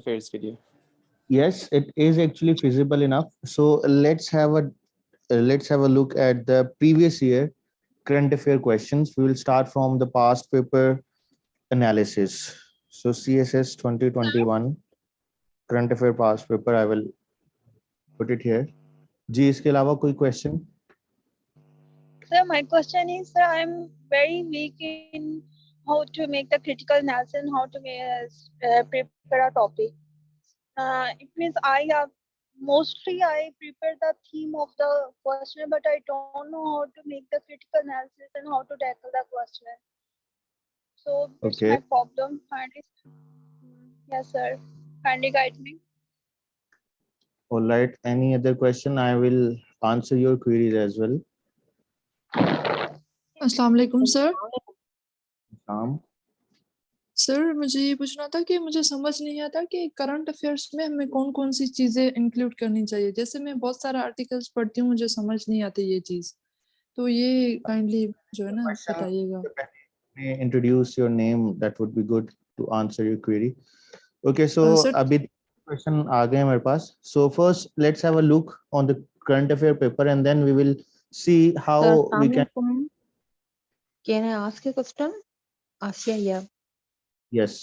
affairs video. Yes, it is actually feasible enough. So let's have a look at the previous year current affair questions. We will start from the past paper analysis. So CSS 2021 current affair past paper. I will put it here. जी इसके अलावा कोई question? Sir, my question is, sir, I'm very weak in how to make the critical analysis, how to prepare a topic. It means I prepare the theme of the question, but I don't know how to make the critical analysis and how to tackle the question. So it's my Okay. problem. Kindly, yes, sir. Kindly guide me. All right. Any other question? I will answer your queries as well. अस्सलाम वालेकुम sir. Sam. Sir मुझे ये पूछना था कि मुझे समझ नहीं आता कि करंट अफेयर्स में हमें कौन कौन सी चीजें इंक्लूड करनी चाहिए। जैसे मैं बहुत सारा आर्टिकल्स पढ़ती हूँ, मुझे समझ नहीं आती ये चीज, तो ये काइंडली जो है ना बताइएगा। Introduce your name. That would be good to answer your query. Okay, so sir अभी question आ गए हमारे पास. So first, let's have a look on the current affair paper, and then we will see how we can. Can I ask a question? Asya here. Yes.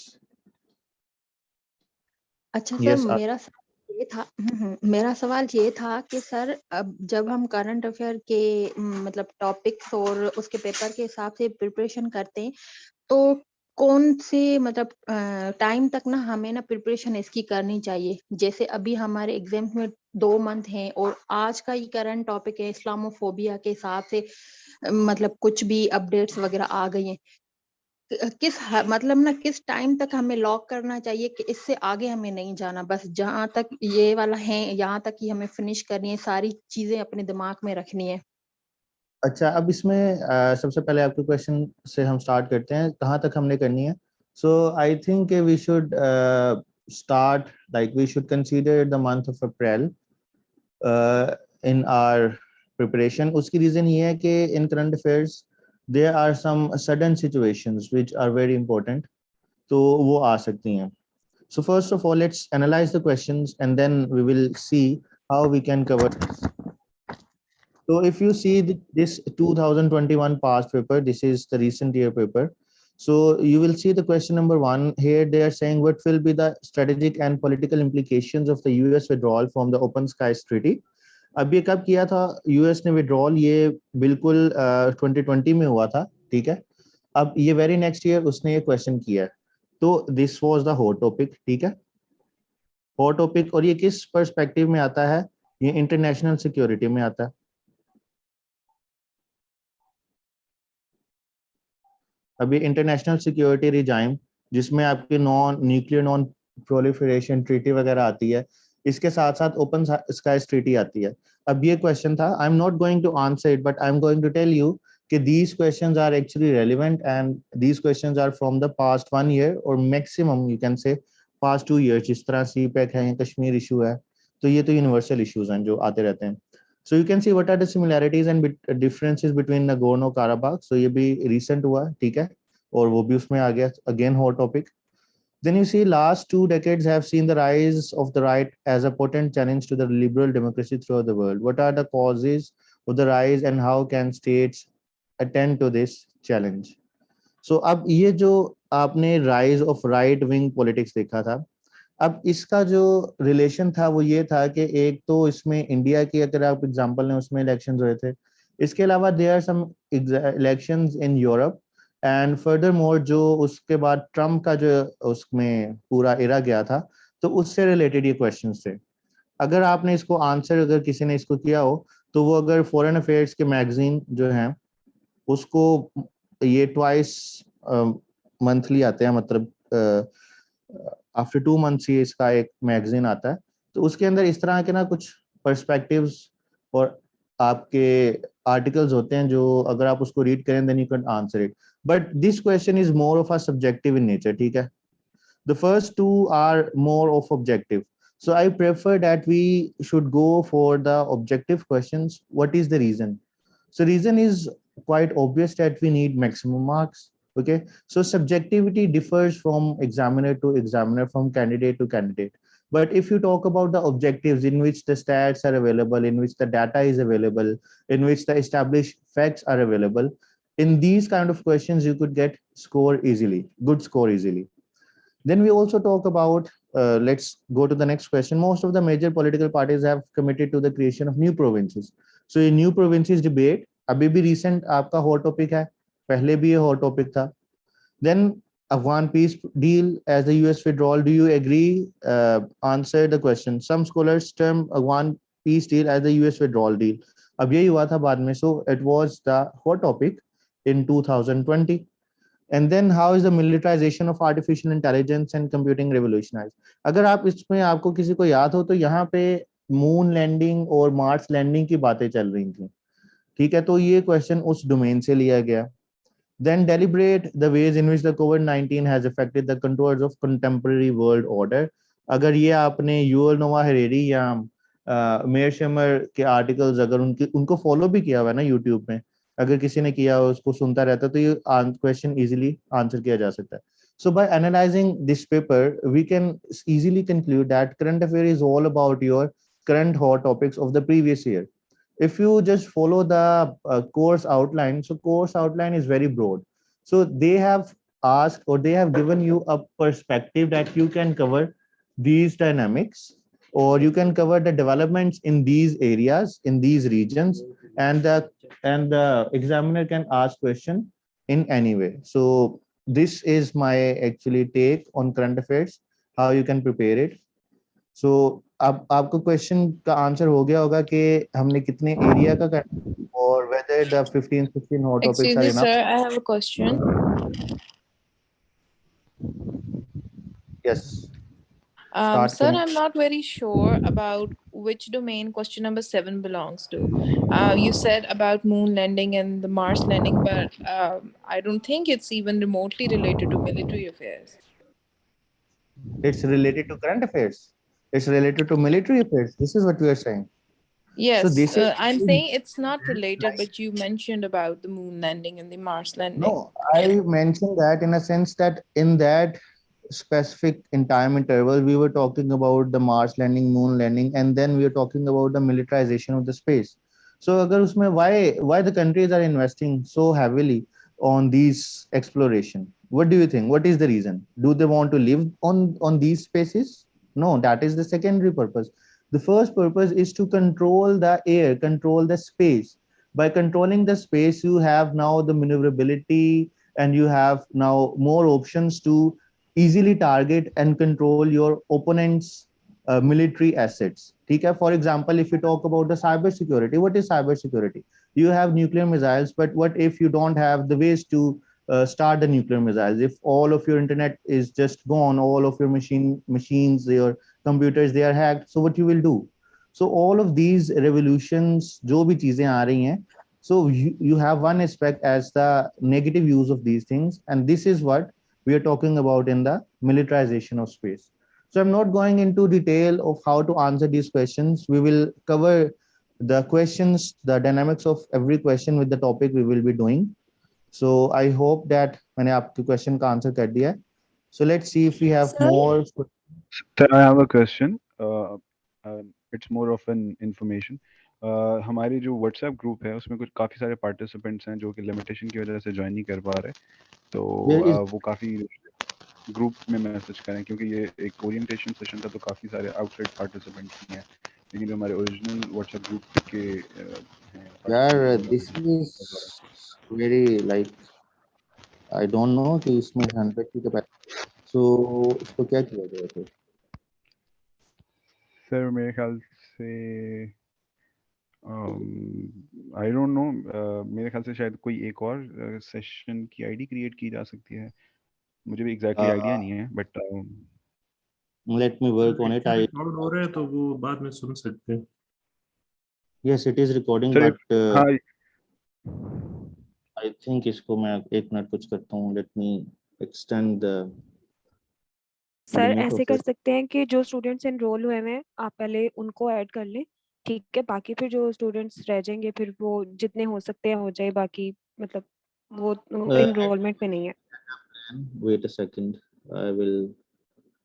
अच्छा sir, Yes. मेरा सवाल ये था कि sir अब जब हम करंट अफेयर के मतलब टॉपिक्स और उसके पेपर के हिसाब से प्रिपरेशन करते हैं, तो कौन से मतलब टाइम तक ना हमें ना प्रिपरेशन इसकी करनी चाहिए। जैसे अभी हमारे एग्जाम्स में 2 मंथ हैं और आज का ये करंट टॉपिक है इस्लामोफोबिया के हिसाब से, मतलब कुछ भी अपडेट्स वगैरह आ गई हैं। मतलब ना किस टाइम तक हमें लॉक करना चाहिए कि इससे आगे हमें नहीं जाना, बस जहां तक ये वाला है यहाँ तक ही हमें फिनिश करनी है, सारी चीजें अपने दिमाग में रखनी है। अच्छा, अब इसमें सबसे पहले आपके क्वेश्चन से हम स्टार्ट करते हैं, कहाँ तक हमने करनी है. So I think we should start, like we should consider the month of April in our preparation. उसकी रीजन ये है कि in current affairs there are some sudden situations which are very important, तो वो आ सकती हैं. So first of all, let's analyze the questions and then we will see how we can cover this. So if you see this 2021 past paper, this is the recent year paper. So you will see the question number 1 here. They are saying what will be the strategic and political implications of the US withdrawal from the Open Skies Treaty. अब ये कब किया था US ने withdrawal? ये बिल्कुल 2020 में हुआ था, ठीक है. अब ये वेरी नेक्स्ट ईयर उसने ये क्वेश्चन किया है, तो this was the hot topic, ठीक है, हॉट टॉपिक. और ये किस पर्सपेक्टिव में आता है? ये इंटरनेशनल सिक्योरिटी में आता है. अभी इंटरनेशनल सिक्योरिटी रिजाइम जिसमें आपकी नॉन प्रोलिफरेशन ट्रीटी वगैरह आती है, इसके साथ साथ ओपन स्काई ट्रीटी आती है. अब ये क्वेश्चन था, I am not going to answer it, but I am going to tell you कि these questions are actually relevant and these questions are from the past 1 year or maximum you can say past 2 years. जिस तरह CPEC है, Kashmir issue है, तो ये तो universal issues हैं जो आते रहते हैं. So you can see what are the similarities and differences between Nagorno-Karabakh. So ये भी recent हुआ, ठीक है, और वो भी उसमें आ गया, again hot topic. Then you see last 2 decades have seen the rise of the right as a potent challenge to the liberal democracy throughout the world. What are the causes of the rise and how can states attend to this challenge? So अब ये जो आपने rise of right wing politics देखा था, अब इसका जो relation था वो ये था कि एक तो इसमें इंडिया की अगर आप एग्जांपल लें उसमें इलेक्शंस हुए थे, इसके अलावा there are some elections in Europe and furthermore जो उसके बाद ट्रम्प का जो उसमें पूरा इरा गया था, तो उससे रिलेटेड ये क्वेश्चंस थे. अगर आपने इसको आंसर, अगर किसी ने इसको किया हो, तो वो अगर फॉरेन अफेयर्स के मैगजीन जो हैं उसको ये ट्वाइस मंथली आते हैं, मतलब आफ्टर 2 मंथ्स ये इसका एक मैगजीन आता है, तो उसके अंदर इस तरह के ना कुछ पर्सपेक्टिव्स और आपके आर्टिकल्स होते हैं जो अगर आप उसको रीड करें then you can answer it. But this question is more of a subjective in nature, ठीक है. The first 2 are more of objective. So I prefer that we should go for the objective questions. What is the reason? So reason is quite obvious that we need maximum marks, Okay, so subjectivity differs from examiner to examiner, from candidate to candidate. But if you talk about the objectives in which the stats are available, in which the data is available, in which the established facts are available, in these kind of questions you could get score easily, good score easily. Then we also talk about, let's go to the next question. Most of the major political parties have committed to the creation of new provinces. So ये new provinces debate अभी भी recent आपका hot topic है, पहले भी ये hot topic था. Then Afghan peace deal as the US withdrawal. Do you agree? Answer the question. Some scholars term Afghan peace deal as the US withdrawal deal. अब यही हुआ था बाद में. So it was the hot topic in 2020. And then how is the militarization of artificial intelligence and computing revolutionized? अगर आप इसमें आपको किसी को याद हो तो यहाँ पे मून लैंडिंग और मार्स लैंडिंग की बातें चल रही थी. ठीक है, तो ये क्वेश्चन उस डोमेन से लिया गया. Then deliberate the ways in which the COVID-19 has affected the contours of contemporary world order. अगर ये आपने यूएल नोवा हेरेरी या मेयर शेमर के आर्टिकल्स अगर उनको फॉलो भी किया हुआ है ना यूट्यूब में, अगर किसी ने किया हो उसको सुनता रहता तो ये क्वेश्चन इजीली आंसर किया जा सकता है. So by analyzing this paper, we can easily conclude that current affair is all about your current hot topics of the previous year. If you just follow the course outline, so course outline is very broad. So they have asked or they have given you a perspective that you can cover these dynamics, or you can cover the developments in these areas, in these regions, and the examiner can ask question in any way. So this is my actually take on current affairs, how you can prepare it. सो अब आपको question का answer हो गया होगा कि हमने कितने area का करना और whether the 15-16 hot topics Excuse are me, enough. sir, I have a question. Yes, start. Sir, I'm not very sure about which domain question number 7 belongs to. You said about moon landing and the Mars landing, but I don't think it's even remotely related to military affairs. It's related to current affairs. It's related to military affairs. This is what we are saying. Yes, So this is I'm saying it's not related, nice. but you mentioned about the moon landing and the Mars landing. No, I mentioned that in a sense that in that specific in time interval, we were talking about the Mars landing, moon landing, and then we are talking about the militarization of the space. So, agar usme why the countries are investing so heavily on these exploration? What do you think? What is the reason? Do they want to live on these spaces? No, that is the secondary purpose. The first purpose is to control the air, control the space. By controlling the space, you have now the maneuverability, and you have now more options to easily target and control your opponent's military assets. Okay? For example, if you talk about the cyber security, what is cyber security? You have nuclear missiles, but what if you don't have the ways to start the nuclear missiles? If all of your internet is just gone, all of your machines, your computers, they are hacked, so what you will do? So all of these revolutions, जो भी चीजें आ रही हैं, so you have one aspect as the negative use of these things, and this is what we are talking about in the militarization of space. So I'm not going into detail of how to answer these questions. We will cover the questions, the dynamics of every question with the topic we will be doing. So I hope that मैंने आपके question का answer कर दिया है. So let's see if we have Sir? more. Sir, I have a question. It's more of an information. हमारी जो WhatsApp group है उसमें कुछ काफ़ी सारे पार्टिसिपेंट्स हैं जो कि लिमिटेशन की वजह से ज्वाइन नहीं कर पा रहे, तो वो काफ़ी ग्रुप में मैसेज करें, क्योंकि ये एक ओरिएंटेशन सेशन था तो काफ़ी सारे आउटसाइड पार्टिसिपेंट्स हैं, लेकिन जो हमारे ओरिजिनल WhatsApp ग्रुप के यार this is very like I don't know कि इसमें 100 की कैपेसिटी, so इसको क्या किया जाए फिर? सर मेरे ख्याल से आई डोंट नो, मेरे ख्याल से शायद कोई एक और सेशन की आईडी क्रिएट की जा सकती है, मुझे भी एग्जैक्टली आइडिया नहीं है, but Let me work on it. I record हो रहा है तो वो बाद में सुन सकते हैं. yes, it is recording, sir but हाँ I think इसको मैं एक मिनट कुछ करता हूँ. Let me extend the sir limit ऐसे of कर it. सकते हैं कि जो स्टूडेंट्स एनरोल हुए हैं आप पहले उनको ऐड कर लें, ठीक है, बाकी फिर जो स्टूडेंट्स रह जाएंगे फिर वो जितने हो सकते हैं हो जाए, बाकी मतलब वो एनरोलमेंट में नहीं है. Wait a second. I will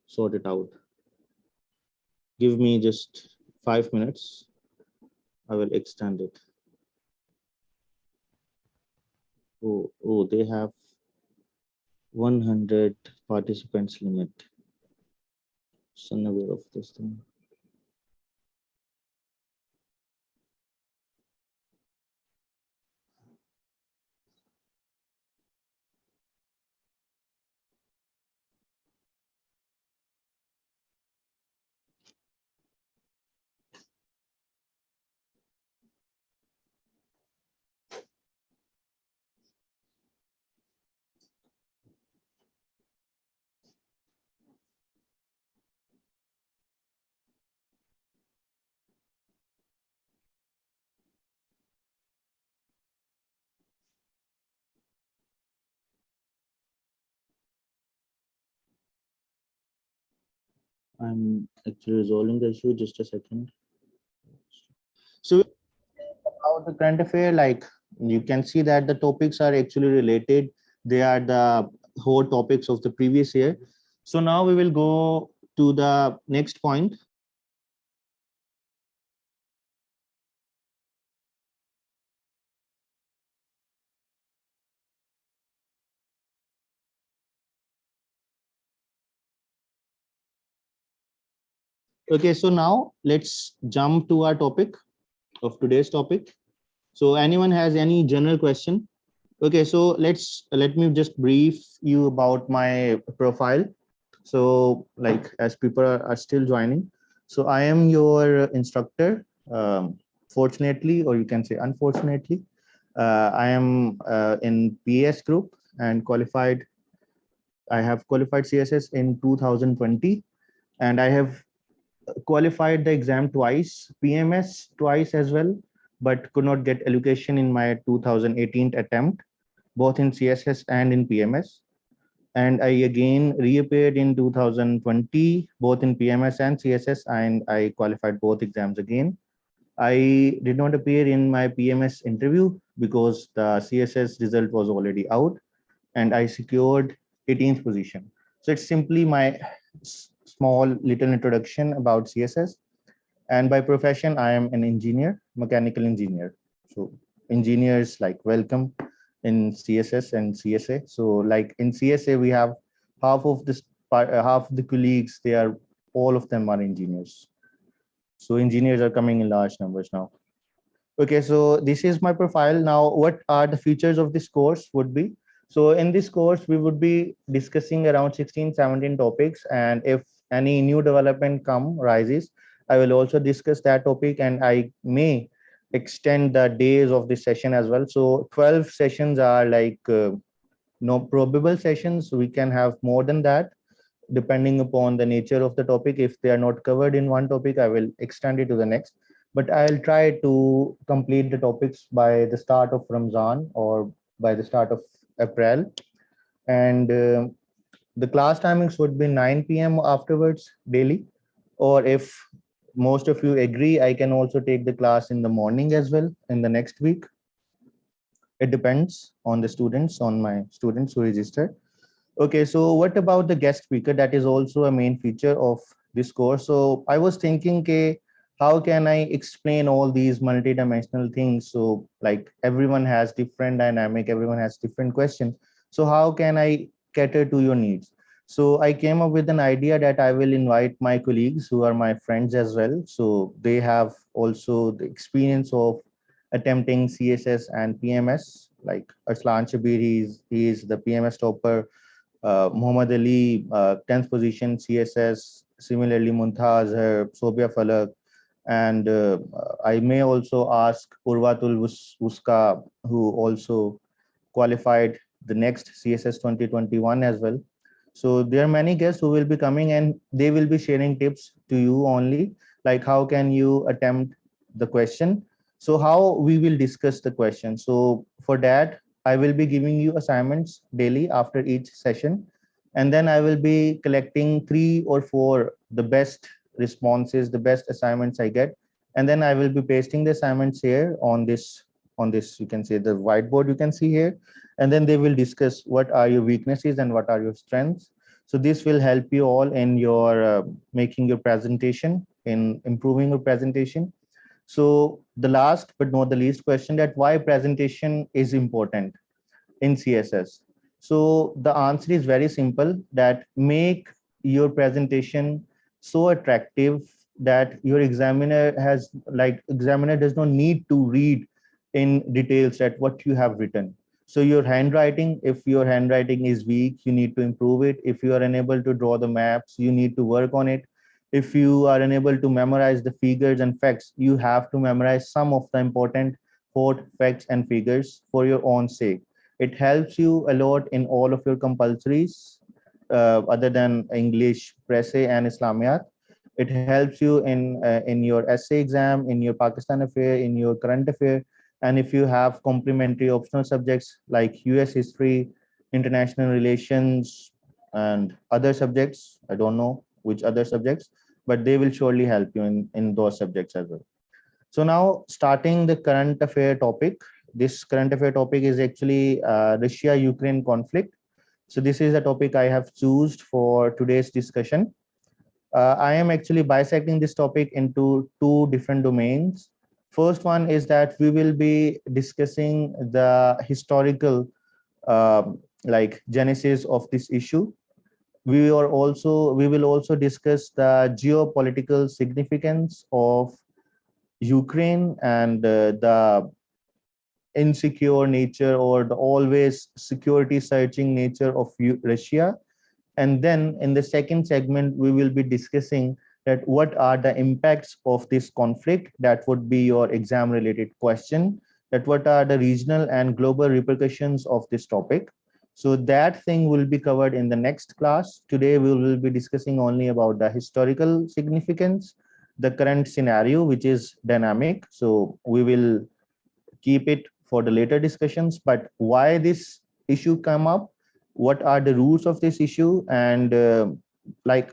sort it out. Give me just 5 minutes. I will extend it. Oh, they have 100 participants limit. So unaware of this thing. I'm actually resolving the issue. Just a second. So about the current affair, like you can see that the topics are actually related. They are the whole topics of the previous year. So now we will go to the next point. Okay, so now let's jump to our topic of today's topic. So anyone has any general question? Okay, so let me just brief you about my profile. So like as people are still joining, so I am your instructor. Fortunately, or you can say unfortunately, I am in PS group and qualified. I have qualified CSS in 2020, and I have qualified the exam twice, PMS twice as well, but could not get allocation in my 2018 attempt, both in CSS and in PMS. And I again reappeared in 2020, both in PMS and CSS, and I qualified both exams again. I did not appear in my PMS interview because the CSS result was already out, and I secured 18th position. So it's simply my small little introduction about CSS. And by profession, I am an engineer, mechanical engineer. So engineers like welcome in CSS and CSA. So like in CSA, we have half of this half of the colleagues, they are all of them are engineers. So engineers are coming in large numbers now. Okay, so this is my profile. Now, what are the features of this course would be? So in this course, we would be discussing around 16, 17 topics. And if any new development rises, I will also discuss that topic, and I may extend the days of this session as well. So 12 sessions are like no probable sessions. We can have more than that depending upon the nature of the topic. If they are not covered in one topic, I will extend it to the next. But I'll try to complete the topics by the start of Ramzan or by the start of April. And the class timings would be 9 p.m. afterwards daily. Or if most of you agree, I can also take the class in the morning as well in the next week. It depends on the students, on my students who register. Okay, so what about the guest speaker? That is also a main feature of this course. So I was thinking, okay, how can I explain all these multidimensional things? So like everyone has different dynamic, everyone has different questions. So how can I cater to your needs? So I came up with an idea that I will invite my colleagues who are my friends as well. So they have also the experience of attempting CSS and PMS. Like Arslan Shabir, he is the PMS topper. Muhammad Ali, 10th position, CSS. Similarly, Muntaz, her Sobia Falak. And I may also ask Urwatul Uska, who also qualified the next CSS 2021 as well. So there are many guests who will be coming, and they will be sharing tips to you only, like how can you attempt the question. So how we will discuss the question. So for that, I will be giving you assignments daily after each session. And then I will be collecting 3 or 4, the best responses, the best assignments I get. And then I will be pasting the assignments here on this on this, you can say the whiteboard you can see here, and then they will discuss what are your weaknesses and what are your strengths. So this will help you all in your making your presentation, in improving your presentation. So the last but not the least question, that why presentation is important in CSS. So the answer is very simple, that make your presentation so attractive that your examiner does not need to read in details at what you have written. So your handwriting, if your handwriting is weak, you need to improve it. If you are unable to draw the maps, you need to work on it. If you are unable to memorize the figures and facts, you have to memorize some of the important quote facts and figures for your own sake. It helps you a lot in all of your compulsories, other than English, Presse, and Islamiyat. It helps you in your essay exam, in your Pakistan affair, in your current affair, and if you have complementary optional subjects like US history, international relations, and other subjects. I don't know which other subjects, but they will surely help you in those subjects as well. So now starting the current affair topic, this current affair topic is actually Russia-Ukraine conflict. So this is the topic I have chosen for today's discussion. I am actually bisecting this topic into two different domains. First one is that we will be discussing the historical genesis of this issue. We will also discuss the geopolitical significance of Ukraine and the insecure nature or the always security searching nature of Russia. And then in the second segment, we will be discussing that what are the impacts of this conflict. That would be your exam related question, that what are the regional and global repercussions of this topic. So that thing will be covered in the next class. Today, we will be discussing only about the historical significance, the current scenario, which is dynamic. So we will keep it for the later discussions, but why this issue come up, what are the roots of this issue, and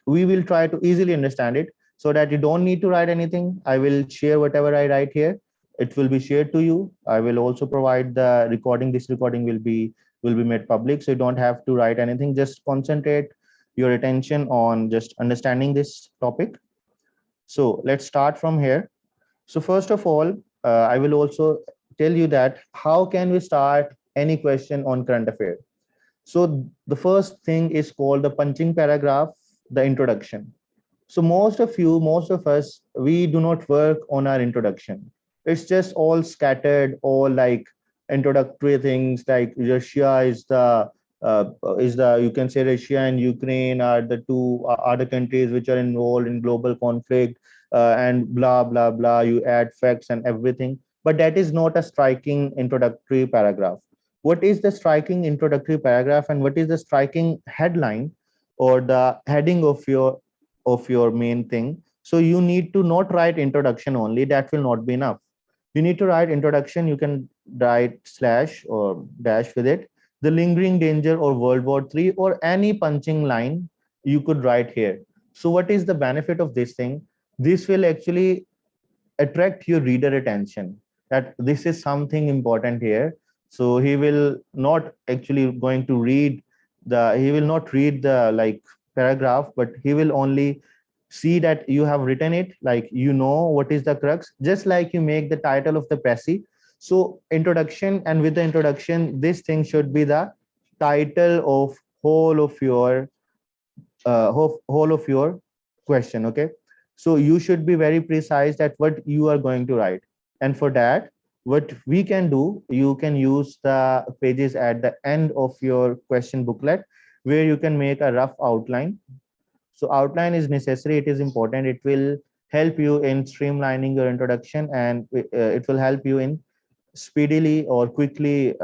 we will try to easily understand it so that you don't need to write anything. I will share whatever I write here, it will be shared to you. I will also provide the recording. This recording will be made public, so you don't have to write anything. Just concentrate your attention on just understanding this topic. So let's start from here. So first of all, I will also tell you that how can we start any question on current affair. So the first thing is called the punching paragraph, the introduction. So most of us, we do not work on our introduction. It's just all scattered, all like introductory things like Russia you can say Russia and Ukraine are the two are the countries which are involved in global conflict, and blah blah blah. You add facts and everything, but that is not a striking introductory paragraph. What is the striking introductory paragraph, and what is the striking headline or the heading of your main thing? So you need to not write introduction only, that will not be enough. You need to write introduction. You can write slash or dash with it, the lingering danger or World War III, or any punching line you could write here. So what is the benefit of this thing? This will actually attract your reader attention that this is something important here. So he will not actually going to read he will not read the paragraph, but he will only see that you have written it, like you know what is the crux, just like you make the title of the pressy. So introduction, and with the introduction, this thing should be the title of whole of your whole of your question. Okay, so you should be very precise at what you are going to write. And for that, what we can do, you can use the pages at the end of your question booklet, where you can make a rough outline. So outline is necessary, it is important. It will help you in streamlining your introduction, and it will help you in speedily or quickly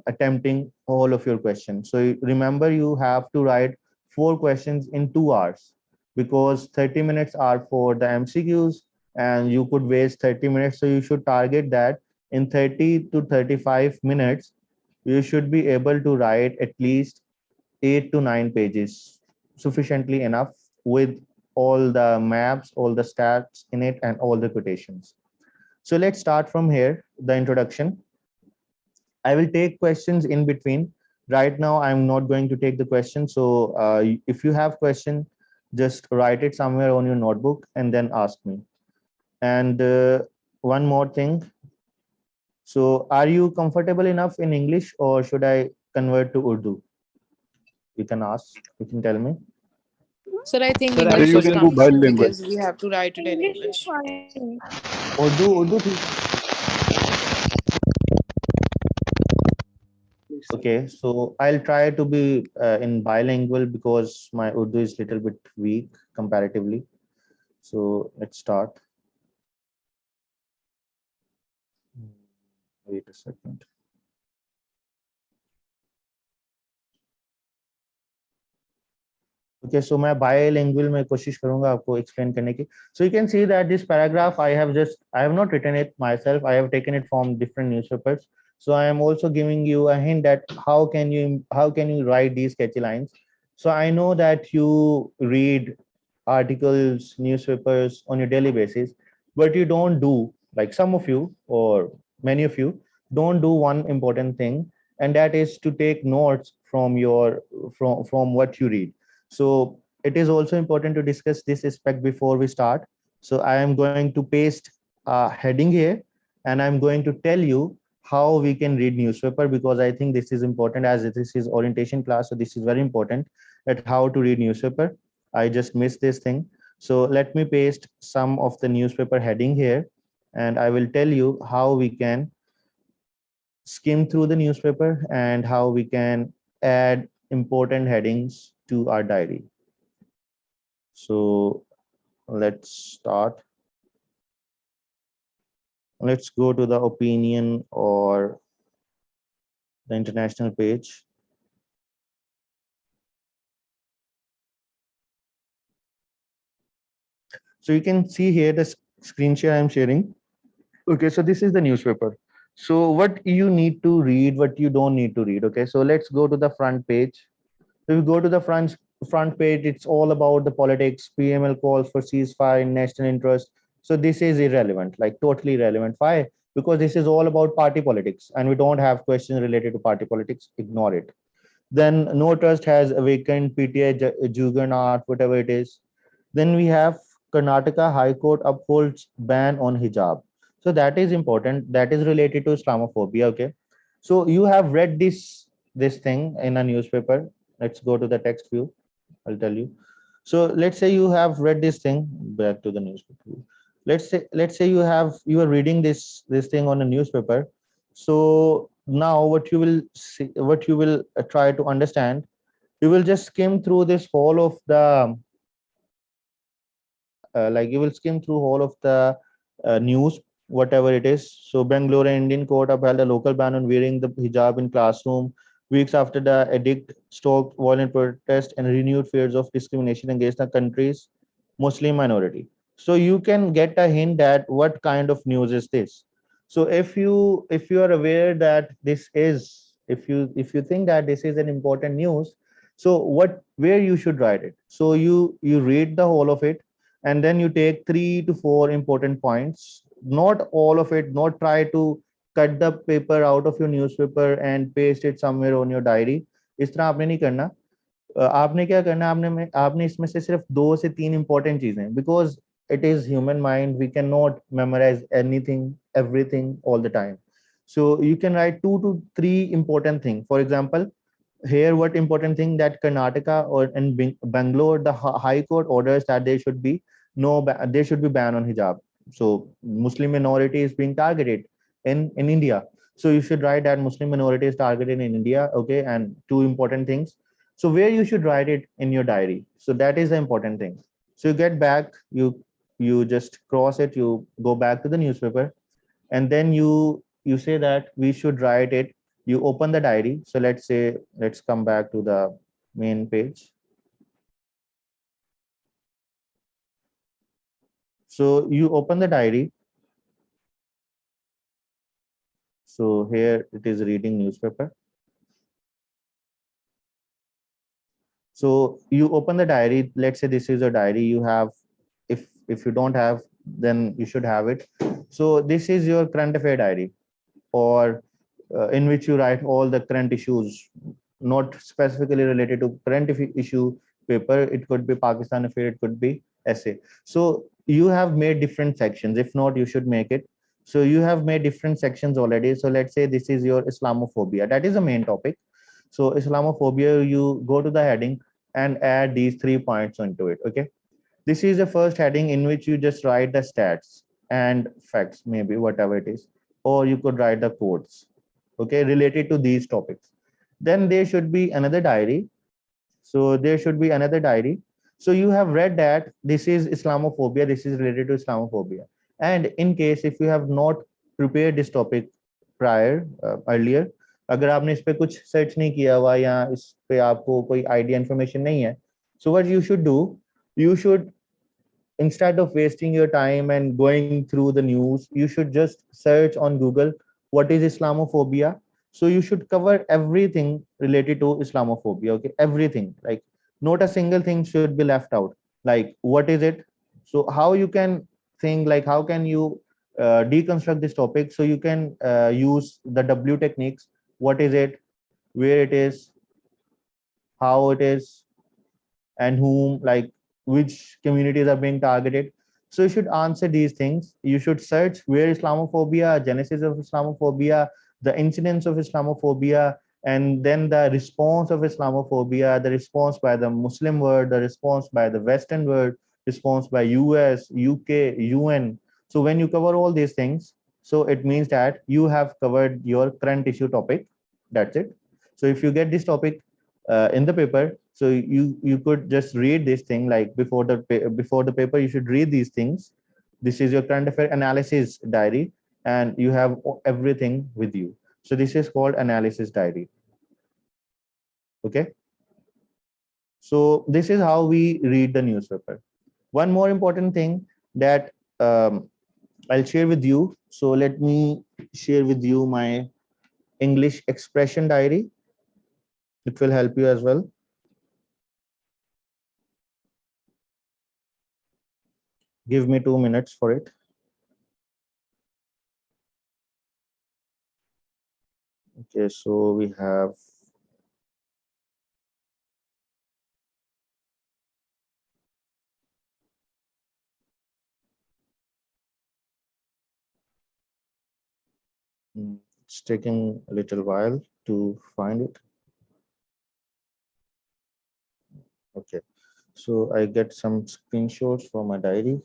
attempting all of your questions. So remember, you have to write 4 questions in 2 hours, because 30 minutes are for the MCQs and you could waste 30 minutes. So you should target that in 30 to 35 minutes, you should be able to write at least 8 to 9 pages, sufficiently enough, with all the maps, all the stats in it, and all the quotations. So let's start from here, the introduction. I will take questions in between. Right now, I'm not going to take the question. So if you have question, just write it somewhere on your notebook and then ask me. And one more thing. So are you comfortable enough in English or should I convert to Urdu? You can ask, you can tell me. Sir, I think So English you is can do comfortable bilingual. because we have to write it in English is English. fine. Urdu ठीक है. Okay, so I'll try to be in bilingual because my Urdu is little bit weak comparatively. So let's start. Wait a second. Okay, so मैं bilingual में कोशिश करूंगा आपको explain करने की. So you can see that this paragraph I have not written it myself. I have taken it from different newspapers. So I am also giving you a hint that how can you write these catchy lines. So I know that you read articles, newspapers on your daily basis, but you don't do, like some of you or many of you don't do one important thing, and that is to take notes from from what you read. So it is also important to discuss this aspect before we start. So I am going to paste a heading here, and I'm going to tell you how we can read newspaper, because I think this is important, as this is orientation class. So this is very important, at how to read newspaper. I just missed this thing. So let me paste some of the newspaper heading here, and I will tell you how we can skim through the newspaper and how we can add important headings to our diary. So let's start. Let's go to the opinion or the international page. So you can see here the screen share I'm sharing. Okay, so this is the newspaper. So what you need to read, what you don't need to read. Okay, so let's go to the front page. If you go to the front page, it's all about the politics. PML calls for ceasefire in national interest. So this is irrelevant, like totally irrelevant. Why? Because this is all about party politics, and we don't have questions related to party politics. Ignore it. Then no trust has awakened PTI juggernaut, whatever it is. Then we have Karnataka High Court upholds ban on hijab. So that is important. That is related to Islamophobia. Okay. So you have read this thing in a newspaper. Let's go to the text view. I'll tell you. So let's say you have read this thing. Back to the newspaper. Let's say you are reading this thing on a newspaper. So now what you will see, what you will try to understand, you will just skim through this whole of the like you will skim through all of the news, whatever it is. So Bangalore Indian court upheld a local ban on wearing the hijab in classroom weeks after the edict stoked violent protest and renewed fears of discrimination against the country's Muslim minority. So you can get a hint that what kind of news is this. So if you are aware that this is, if you think that this is an important news, so what where you should write it. So you read the whole of it, and then you take 3 to 4 important points, not all of it, not try to cut the paper out of your newspaper and paste it somewhere on your diary. इस तरह आपने नहीं करना. आपने क्या करना, आपने इसमें से सिर्फ 2 से 3 इंपॉर्टेंट चीजें, because it is human mind, we can not memorise anything everything all the time. So you can write 2 to 3 important things. For example, here what important thing, that Karnataka or in Bangalore, the high court orders that there should be ban on hijab. So Muslim minority is being targeted in India. So you should write that Muslim minority is targeted in India. Okay, and 2 important things. So where you should write it in your diary. So that is the important thing. So you get back, you just cross it, you go back to the newspaper, and then you say that we should write it. You open the diary. So let's come back to the main page. So you open the diary. So here it is reading newspaper. So you open the diary. Let's say this is a diary you have. If you don't have, then you should have it. So this is your current affair diary, or in which you write all the current issues, not specifically related to current issue paper. It could be Pakistan affair, it could be essay. So you have made different sections. If not, you should make it. So you have made different sections already. So let's say this is your Islamophobia. That is the main topic. So Islamophobia, you go to the heading and add these 3 points onto it. Okay. This is the first heading in which you just write the stats and facts, maybe whatever it is, or you could write the quotes, okay, related to these topics. Then there should be another diary. So there should be another diary. So you have read that this is Islamophobia, this is related to Islamophobia. And in case if you have not prepared this topic prior, earlier, अगर आपने इस पे कुछ search नहीं किया हुआ या इस पे आपको कोई आइडिया इन्फॉर्मेशन नहीं है, so what you should do, you should, instead of wasting your time and going through the news, you should just search on Google what is Islamophobia. So you should cover everything related to Islamophobia. Okay, everything, like not a single thing should be left out. Like what is it? So how you can think, like how can you deconstruct this topic, so you can use the W techniques. What is it, where it is, how it is, and whom, like which communities are being targeted. So you should answer these things. You should search where Islamophobia, genesis of Islamophobia, the incidence of Islamophobia, and then the response of Islamophobia, the response by the Muslim world, the response by the Western world, response by US, UK, UN. So when you cover all these things, so it means that you have covered your current issue topic. That's it. So if you get this topic in the paper, so you could just read this thing, like before the paper you should read these things. This is your current affair analysis diary, and you have everything with you. So this is called analysis diary. Okay, so this is how we read the newspaper. One more important thing that I'll share with you. So let me share with you my English expression diary. It will help you as well. Give me 2 minutes for it. Okay, so we have it's taking a little while to find it. Okay, so I get some screenshots from my diary,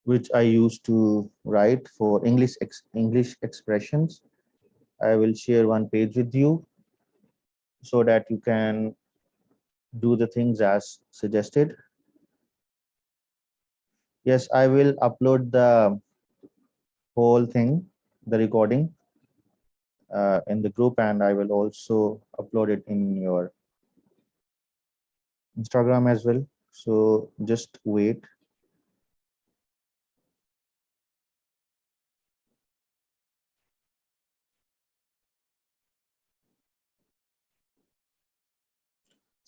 which I used to write for English expressions. I will share one page with you so that you can do the things as suggested. Yes, I will upload the whole thing, the recording, in the group, and I will also upload it in your Instagram as well. So just wait.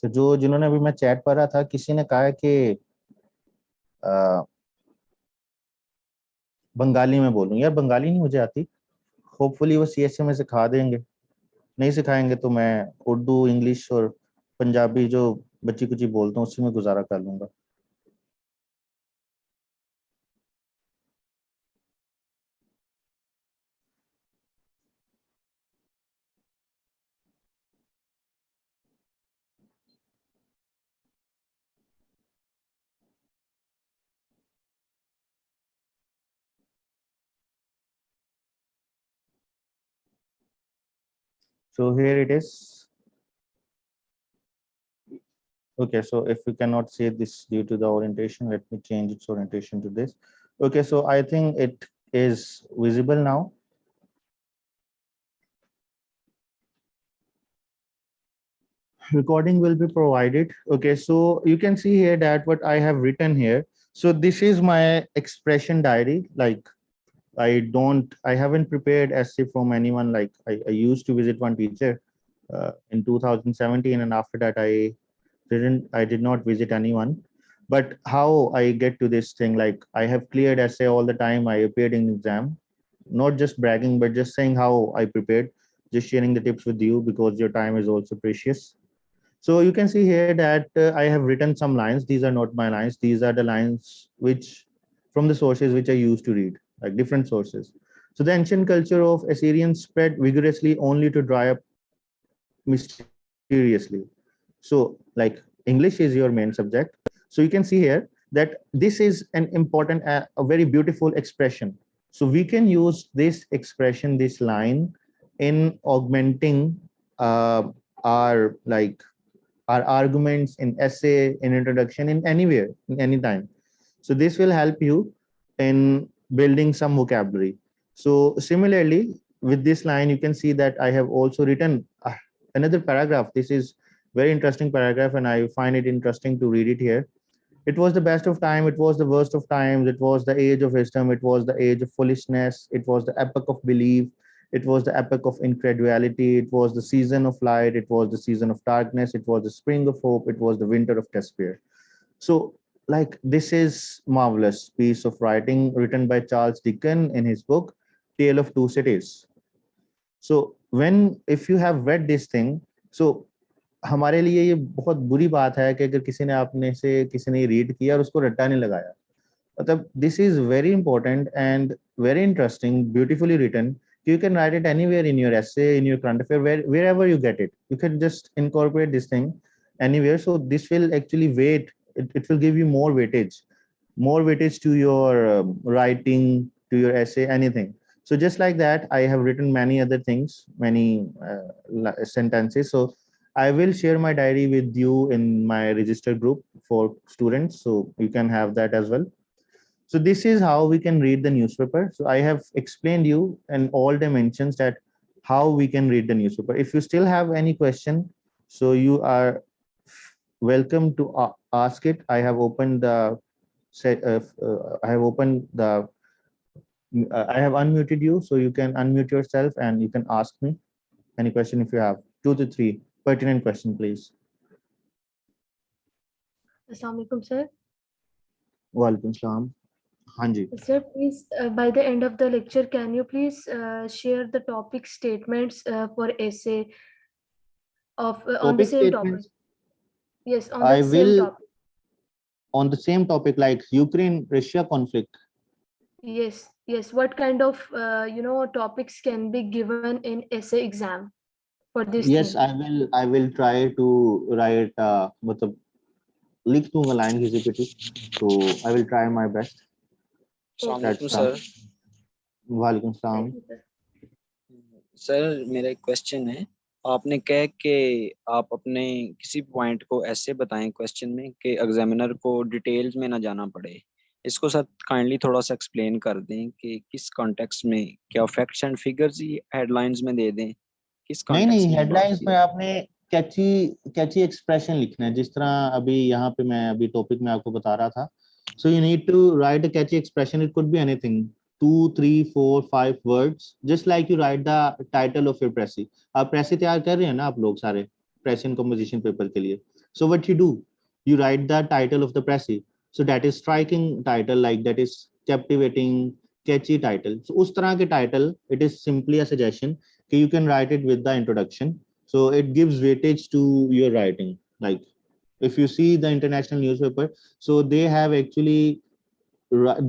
तो जो जिन्होंने अभी मैं chat पढ़ा था, किसी ने कहा कि बंगाली में बोलूं। यार बंगाली नहीं मुझे आती, होपफुली वो सीएसए में सिखा देंगे। नहीं सिखाएंगे तो मैं उर्दू, इंग्लिश और पंजाबी जो बच्ची कुची बोलता हूँ उसी में गुजारा कर लूंगा। So here it is. Okay, so if we cannot see this due to the orientation, let me change its orientation to this. Okay, so I think it is visible now. Recording will be provided. Okay, so you can see here that what I have written here. So this is my expression diary. Like I haven't prepared essay from anyone. Like I used to visit one teacher in 2017, and after that I did not visit anyone. But how I get to this thing, like I have cleared essay all the time, I appeared in exam, not just bragging, but just saying how I prepared, just sharing the tips with you because your time is also precious. So you can see here that I have written some lines. These are not my lines. These are the lines which from the sources which I used to read, like different sources. So the ancient culture of Assyrians spread vigorously only to dry up mysteriously. So like English is your main subject. So you can see here that this is an important, a very beautiful expression. So we can use this expression, this line in augmenting our like our arguments in essay, in introduction, in anywhere, in any time. So this will help you in building some vocabulary. So similarly, with this line, you can see that I have also written another paragraph. This is very interesting paragraph, and I find it interesting to read it here. It was the best of time, it was the worst of times, it was the age of wisdom, it was the age of foolishness, it was the epoch of belief, it was the epoch of incredulity, it was the season of light, it was the season of darkness, it was the spring of hope, it was the winter of despair. So, like, this is marvelous piece of writing written by Charles Dickens in his book Tale of Two Cities. So when if you have read this thing, so हमारे लिए ये बहुत बुरी बात है कि अगर किसी ने आपने से किसी ने रीड किया और उसको रट्टा नहीं लगाया. मतलब this is very important and very interesting, beautifully written. You can write it anywhere in your essay, in your current affair, wherever you get it. You can just incorporate this thing anywhere. So this will actually it will give you more weightage to your writing, to your essay, anything. So just like that, I have written many other things, many sentences. So I will share my diary with you in my registered group for students, so you can have that as well. So this is how we can read the newspaper. So I have explained you in all dimensions that how we can read the newspaper. If you still have any question, so you are welcome to ask it. I have opened the I have opened the I have unmuted you, so you can unmute yourself and you can ask me any question if you have. 2 to 3 pertinent question, please. Assalamu alaikum, sir. Walaikum salam. Hanji. Sir, please, by the end of the lecture, can you please share the topic statements for essay of on the Topic same topic? statements. Yes, on I the same will topic. on the same topic like Ukraine-Russia conflict. Yes, yes. What kind of topics can be given in essay exam for this Yes, theme? I will try to write मतलब लिख दूंगा line किसी पे ठीक. So I will try my best. अस्सलाम Okay. वालेकुम sir. वालेकुम सलाम. Thank you, sir. सर मेरा एक क्वेश्चन है, आपने कहा कि आप अपने किसी पॉइंट को ऐसे बताएं क्वेश्चन में कि एग्जामिनर को डिटेल्स में ना जाना पड़े। इसको सर काइंडली थोड़ा सा एक्सप्लेन कर दें कि किस कॉन्टेक्स्ट में, क्या facts and figures he headlines में दे दें, किस नहीं कॉन्टेक्स्ट में ये बात हेडलाइंस की में है? आपने कैची एक्सप्रेशन लिखना है, जिस तरह अभी यहाँ पे मैं अभी टॉपिक में आपको बता रहा था. So you need to write a catchy expression. It could be anything, 2 3 4 5 words, just like you write the title of your precis. आप प्रेसी तैयार कर रहे हैं ना आप लोग सारे प्रेसी एंड कंपोजिशन पेपर के लिए. So what you do, you write the title of the pressy. So that is striking title, like that is captivating, catchy title. So us tarah ke title, it is simply a suggestion that you can write it with the introduction. So it gives weightage to your writing. Like if you see the international newspaper, so they have actually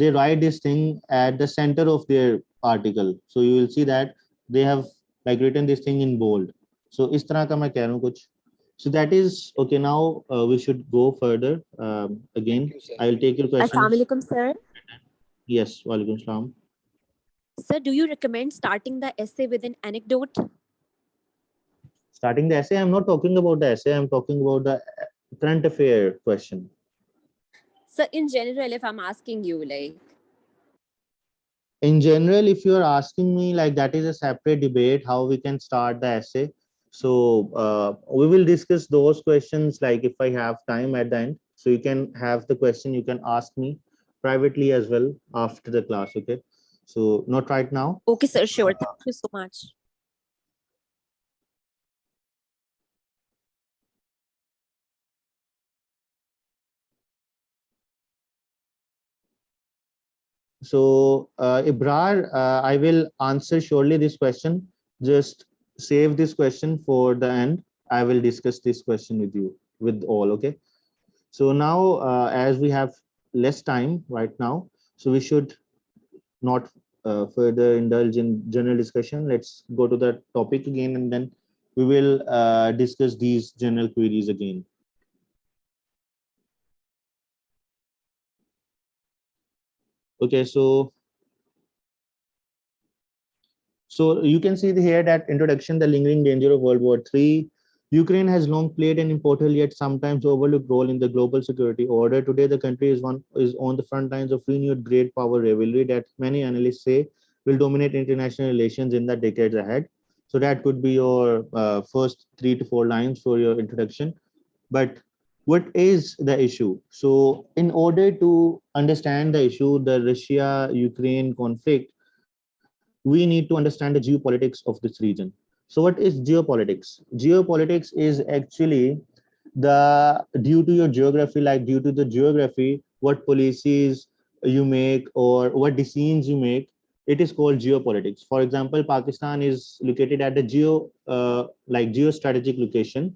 they write this thing at the center of their article. So you will see that they have like written this thing in bold. So is tarah ka main keh raha hu kuch. So that is okay. Now we should go further. Again, thank you sir. I'll take your questions. Assalamualaikum, sir. Yes, walaikum salam. Sir, do you recommend starting the essay with an anecdote? Starting the essay, I'm not talking about the essay. I'm talking about the current affair question. Sir, in general, if I'm asking you, like, In general, if you are asking me, like that is a separate debate how we can start the essay. So we will discuss those questions like if I have time at the end. So you can have the question, you can ask me privately as well after the class. Okay, so not right now. okay, sir, sure. Thank you so much. So Ibrar, I will answer surely this question. Just save this question for the end. I will discuss this question with you, with all. Okay. So now, as we have less time right now, so we should not further indulge in general discussion. Let's go to the topic again, and then we will discuss these general queries again. Okay, so you can see here that introduction, the lingering danger of World War III. Ukraine has long played an important yet sometimes overlooked role in the global security order. Today, the country is on the front lines of renewed great power rivalry that many analysts say will dominate international relations in the decades ahead. So that could be your first 3 to 4 lines for your introduction. But what is the issue? So in order to understand the issue, the Russia-Ukraine conflict, we need to understand the geopolitics of this region. So what is geopolitics? Geopolitics is actually the due to your geography, like due to the geography, what policies you make or what decisions you make, it is called geopolitics. For example, Pakistan is located at the geostrategic location.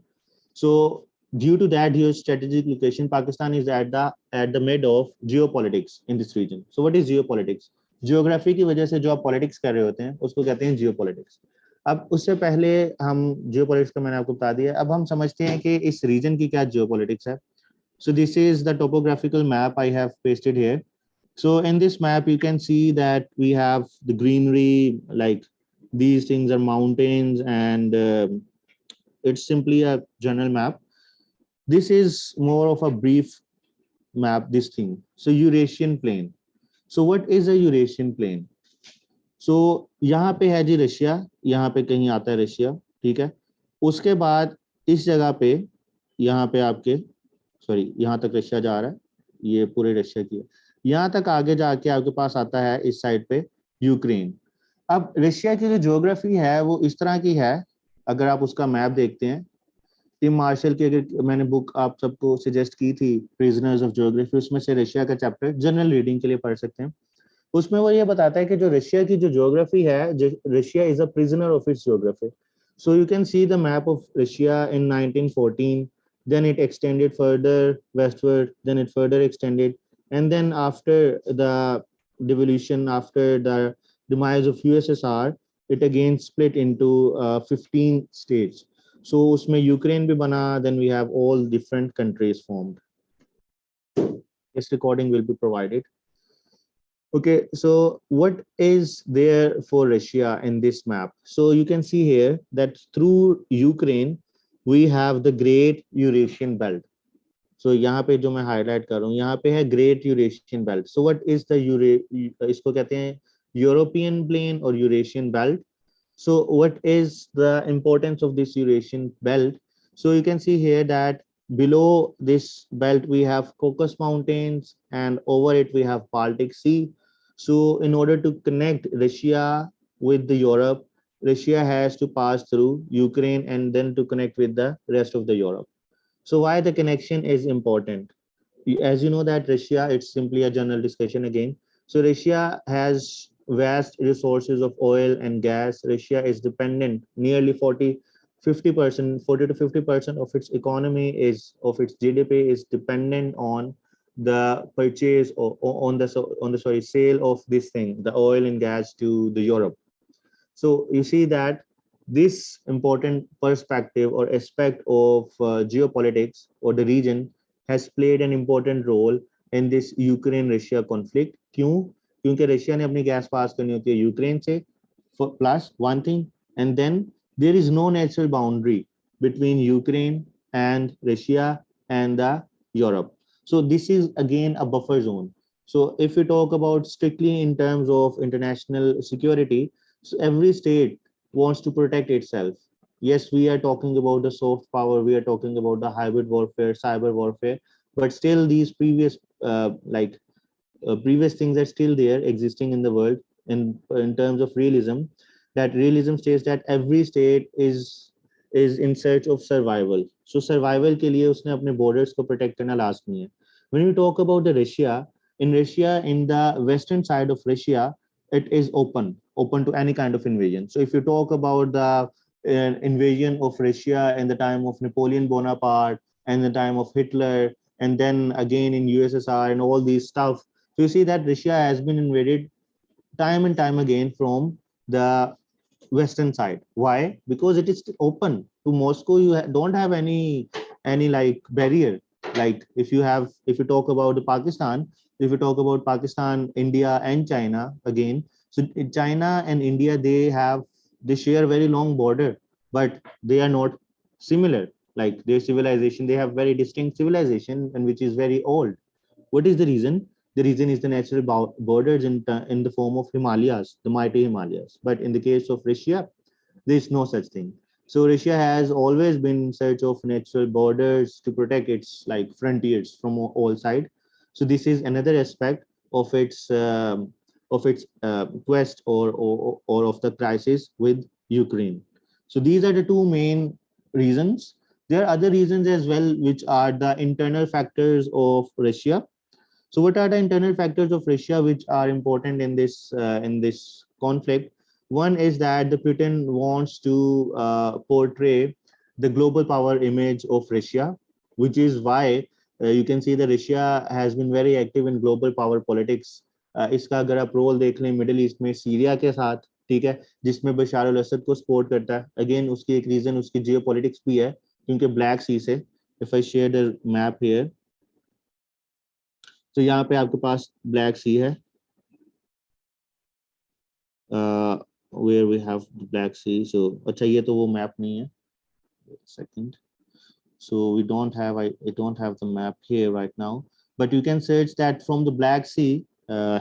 So due to that geostrategic location, Pakistan is at the mid of geopolitics in this region. So what is geopolitics? Geography की वजह से जो आप politics कर रहे होते हैं उसको कहते हैं जियोपॉलिटिक्स. अब उससे पहले हम जियोपॉलिटिक्स का मैंने आपको बता दिया. अब हम समझते हैं कि इस रीजन की क्या जियोपॉलिटिक्स है. So this is the topographical map I have pasted here. So in this map you can see that we have the greenery, like these things are mountains, and it's simply a general map. This is more of a brief map, this thing. So Eurasian plain. So what is a Eurasian plain? सो यहाँ पे है जी Russia, यहाँ पे कहीं आता है Russia, ठीक है. उसके बाद इस जगह पे यहाँ पे आपके सॉरी यहाँ तक रशिया जा रहा है, ये पूरे रशिया की है. यहाँ तक आगे जाके आपके पास आता है इस साइड पे यूक्रेन. अब रशिया की जो ज्योग्राफी है वो इस तरह की है. अगर आप उसका मैप देखते हैं, टिम मार्शल की अगर मैंने बुक आप सबको सजेस्ट की थी, प्रिजनर्स ऑफ ज्योग्राफी, उसमें से रशिया का चैप्टर जनरल रीडिंग के लिए पढ़ सकते हैं. उसमें वो ये बताता है कि जो रशिया की जो ज्योग्राफी है, Russia is a prisoner of its geography. So you can see the map of Russia in 1914, then it extended further westward, then it further extended, and then after the devolution, after the demise of USSR, it again split into 15 states. So उसमें Ukraine भी बना, then we have all different countries formed. This recording will be provided. Okay, so what is there for Russia in this map? So you can see here that through Ukraine, we have the Great Eurasian Belt. So यहाँ पे जो मैं highlight कर रहा हूँ, यहाँ पे है Great Eurasian Belt. So what is the इसको कहते हैं European Plain or Eurasian Belt. So what is the importance of this Eurasian Belt? So you can see here that below this belt we have Caucasus Mountains, and over it we have Baltic Sea. So in order to connect Russia with the Europe, Russia has to pass through Ukraine and then to connect with the rest of the Europe. So why the connection is important? As you know that Russia, it's simply a general discussion again. So Russia has vast resources of oil and gas. Russia is dependent nearly 50%, 40 to 50% of its economy is of its GDP is dependent on the purchase or on the sorry sale of this thing, the oil and gas to the Europe. So you see that this important perspective or aspect of geopolitics or the region has played an important role in this Ukraine-Russia conflict. क्यों? क्योंकि Russia ने अपनी gas pass करनी होती है Ukraine से, plus one thing, and then there is no natural boundary between Ukraine and Russia and the Europe. So this is again a buffer zone. So if we talk about strictly in terms of international security, so every state wants to protect itself. Yes, we are talking about the soft power, we are talking about the hybrid warfare, cyber warfare, but still these previous things are still there existing in the world in terms of realism. That realism states that every state is in search of survival. So survival के लिए उसने अपने borders को protect करना लाजमी है. When we talk about the Russia, in Russia, in the western side of Russia, it is open to any kind of invasion. So if you talk about the invasion of Russia in the time of Napoleon Bonaparte and the time of Hitler, and then again in USSR and all these stuff, so you see that Russia has been invaded time and time again from the western side. Why? Because it is open to Moscow. You don't have any like barrier. Like if you talk about the Pakistan, if you talk about Pakistan, India and China again, so China and India, they share very long border, but they are not similar. Like their civilization, they have very distinct civilization, and which is very old. What is the reason? The reason is the natural borders in the form of Himalayas, the mighty Himalayas. But in the case of Russia, there is no such thing. So Russia has always been in search of natural borders to protect its like frontiers from all sides. So this is another aspect of its quest or of the crisis with Ukraine. So these are the two main reasons. There are other reasons as well, which are the internal factors of Russia. So what are the internal factors of Russia which are important in this conflict? One is that the Putin wants to portray the global power image of Russia, which is why you can see that Russia has been very active in global power politics. इसका अगर आप role देख लें middle east में Syria के साथ, ठीक है, जिसमें बशार अल असद को सपोर्ट करता है, अगेन उसकी एक रीजन उसकी जियो पॉलिटिक्स भी है, क्योंकि ब्लैक सी से, if I share the map here, तो यहाँ पे आपके पास ब्लैक सी है, where we have the black sea. So अच्छा ये तो वो मैप नहीं है, second. So we don't have I don't have the map here right now, but you can search that from the Black Sea.